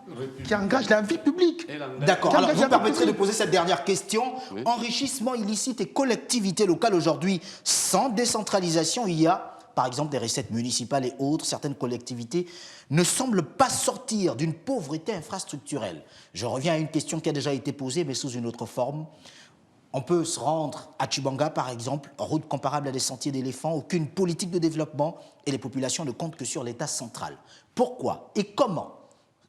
qui engage la vie publique. D'accord. Alors, vous me permettrez de poser cette dernière question. Oui. Enrichissement illicite et collectivité locale aujourd'hui, sans décentralisation, il y a par exemple des recettes municipales et autres, certaines collectivités ne semblent pas sortir d'une pauvreté infrastructurelle. Je reviens à une question qui a déjà été posée, mais sous une autre forme. On peut se rendre à Tchibanga, par exemple, route comparable à des sentiers d'éléphants, aucune politique de développement et les populations ne comptent que sur l'État central. Pourquoi et comment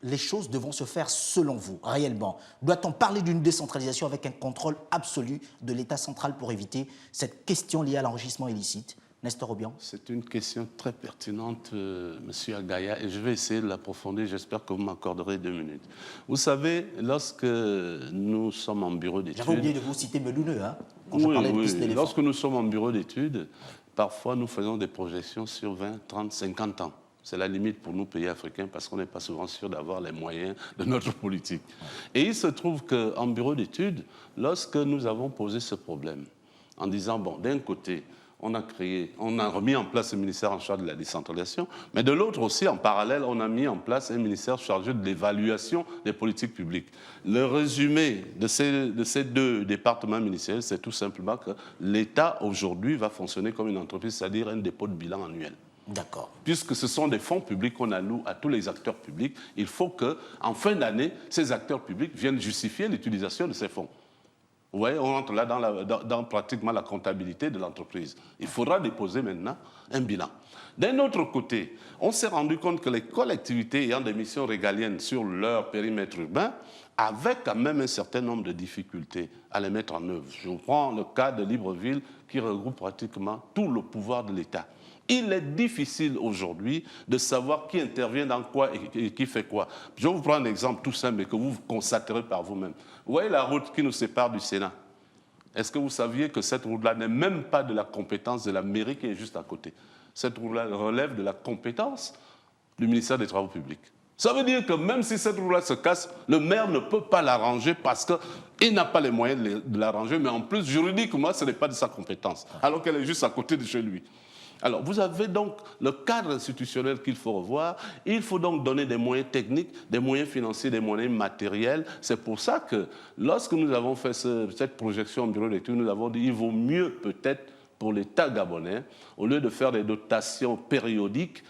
les choses devront se faire selon vous, réellement? Doit-on parler d'une décentralisation avec un contrôle absolu de l'État central pour éviter cette question liée à l'enrichissement illicite? Nestor Obiang? C'est une question très pertinente, Monsieur Agaya, et je vais essayer de l'approfondir. J'espère que vous m'accorderez 2 minutes. Vous savez, lorsque nous sommes en bureau d'études... J'avais oublié de vous citer Melouneux, hein, quand je parlais de piste d'éléphant. Lorsque nous sommes en bureau d'études, parfois nous faisons des projections sur 20, 30, 50 ans. C'est la limite pour nous, pays africains, parce qu'on n'est pas souvent sûr d'avoir les moyens de notre politique. Et il se trouve qu'en bureau d'études, lorsque nous avons posé ce problème, en disant, bon, d'un côté, on a remis en place un ministère en charge de la décentralisation, mais de l'autre aussi, en parallèle, on a mis en place un ministère chargé de l'évaluation des politiques publiques. Le résumé de ces 2 départements ministériels, c'est tout simplement que l'État, aujourd'hui, va fonctionner comme une entreprise, c'est-à-dire un dépôt de bilan annuel. D'accord. Puisque ce sont des fonds publics qu'on alloue à tous les acteurs publics, il faut qu'en fin d'année, ces acteurs publics viennent justifier l'utilisation de ces fonds. Vous voyez, on entre là dans pratiquement la comptabilité de l'entreprise. Il faudra déposer maintenant un bilan. D'un autre côté, on s'est rendu compte que les collectivités ayant des missions régaliennes sur leur périmètre urbain avaient quand même un certain nombre de difficultés à les mettre en œuvre. Je prends le cas de Libreville qui regroupe pratiquement tout le pouvoir de l'État. Il est difficile aujourd'hui de savoir qui intervient dans quoi et qui fait quoi. Je vais vous prendre un exemple tout simple et que vous constaterez par vous-même. Vous voyez la route qui nous sépare du Sénat? Est-ce que vous saviez que cette route-là n'est même pas de la compétence de la mairie qui est juste à côté? Cette route-là relève de la compétence du ministère des Travaux publics. Ça veut dire que même si cette route-là se casse, le maire ne peut pas l'arranger parce qu'il n'a pas les moyens de l'arranger, mais en plus, juridiquement, ce n'est pas de sa compétence, alors qu'elle est juste à côté de chez lui. Alors, vous avez donc le cadre institutionnel qu'il faut revoir. Il faut donc donner des moyens techniques, des moyens financiers, des moyens matériels. C'est pour ça que lorsque nous avons fait cette projection au bureau d'études, nous avons dit qu'il vaut mieux peut-être pour l'État gabonais, au lieu de faire des dotations périodiques,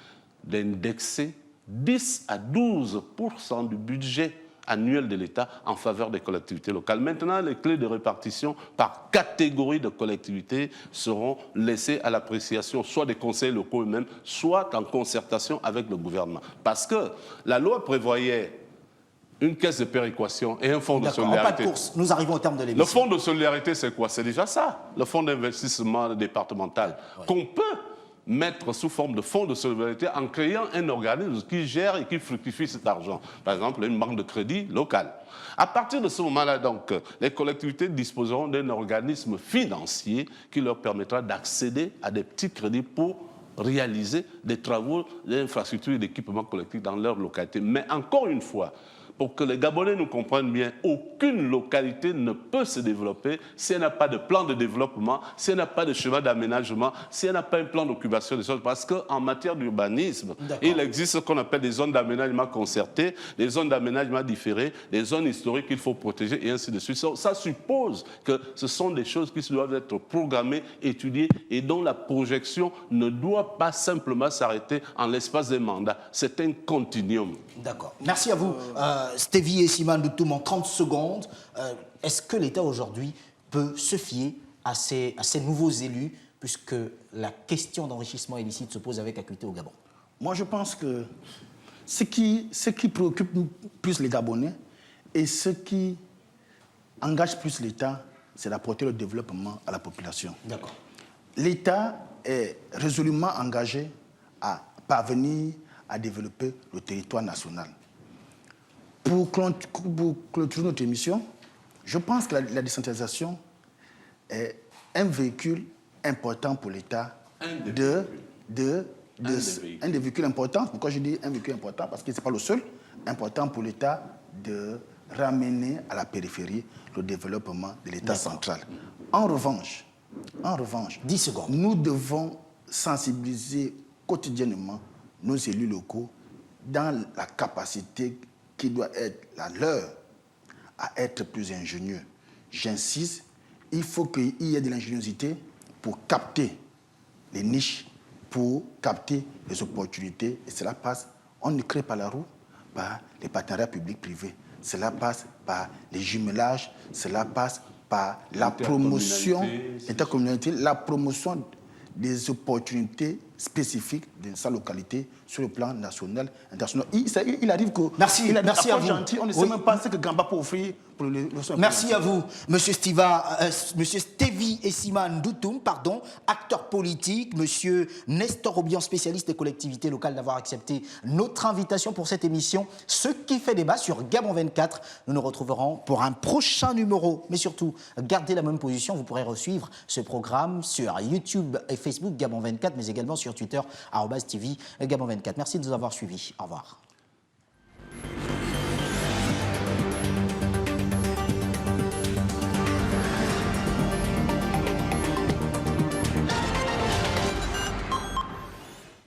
d'indexer 10 à 12% du budget annuel de l'État en faveur des collectivités locales. Maintenant, les clés de répartition par catégorie de collectivités seront laissées à l'appréciation soit des conseils locaux eux-mêmes, soit en concertation avec le gouvernement. Parce que la loi prévoyait une caisse de péréquation et un fonds de solidarité. Pas de course, nous arrivons au terme de l'émission. Le fonds de solidarité, c'est quoi? C'est déjà ça, le fonds d'investissement départemental, qu'on peut mettre sous forme de fonds de solidarité en créant un organisme qui gère et qui fructifie cet argent. Par exemple, une banque de crédit locale. À partir de ce moment-là, donc, les collectivités disposeront d'un organisme financier qui leur permettra d'accéder à des petits crédits pour réaliser des travaux d'infrastructures et d'équipements collectifs dans leur localité. Mais encore une fois, pour que les Gabonais nous comprennent bien, aucune localité ne peut se développer si elle n'a pas de plan de développement, si elle n'a pas de schéma d'aménagement, si elle n'a pas un plan d'occupation des choses. Parce qu'en matière d'urbanisme, il existe ce qu'on appelle des zones d'aménagement concertées, des zones d'aménagement différées, des zones historiques qu'il faut protéger et ainsi de suite. Ça suppose que ce sont des choses qui doivent être programmées, étudiées et dont la projection ne doit pas simplement s'arrêter en l'espace des mandats. C'est un continuum. D'accord. Merci à vous. Stevie et Simon Doutoum, en 30 secondes, est-ce que l'État aujourd'hui peut se fier à ces nouveaux élus, puisque la question d'enrichissement illicite se pose avec acuité au Gabon? Moi, je pense que ce qui préoccupe plus les Gabonais et ce qui engage plus l'État, c'est d'apporter le développement à la population. D'accord. L'État est résolument engagé à parvenir à développer le territoire national. Pour clôturer notre émission, je pense que la décentralisation est un véhicule important pour l'État. Un des véhicules importants. Pourquoi je dis un véhicule important? Parce que ce n'est pas le seul. Important pour l'État de ramener à la périphérie le développement de l'État central. En revanche, 10 secondes. Nous devons sensibiliser quotidiennement nos élus locaux dans la capacité qui doit être la leur à être plus ingénieux. J'insiste, il faut qu'il y ait de l'ingéniosité pour capter les niches pour capter les opportunités. Et cela passe, on ne crée pas la roue, par les partenariats publics-privés. Cela passe par les jumelages, cela passe par la promotion, l'intercommunalité, la promotion des opportunités spécifiques de sa localité sur le plan national, international. Il arrive que... Merci, merci à vous. Gentil, on ne sait même pas ce que Gamba peut offrir pour le Merci à vous, Monsieur Stevie Essima Ndoutoum, acteur politique, Monsieur Nestor Obian, spécialiste des collectivités locales, d'avoir accepté notre invitation pour cette émission. Ce qui fait débat sur Gabon 24. Nous nous retrouverons pour un prochain numéro. Mais surtout, gardez la même position. Vous pourrez suivre ce programme sur YouTube et Facebook Gabon 24, mais également sur Twitter, @TV Gabon 24. Merci de nous avoir suivis. Au revoir.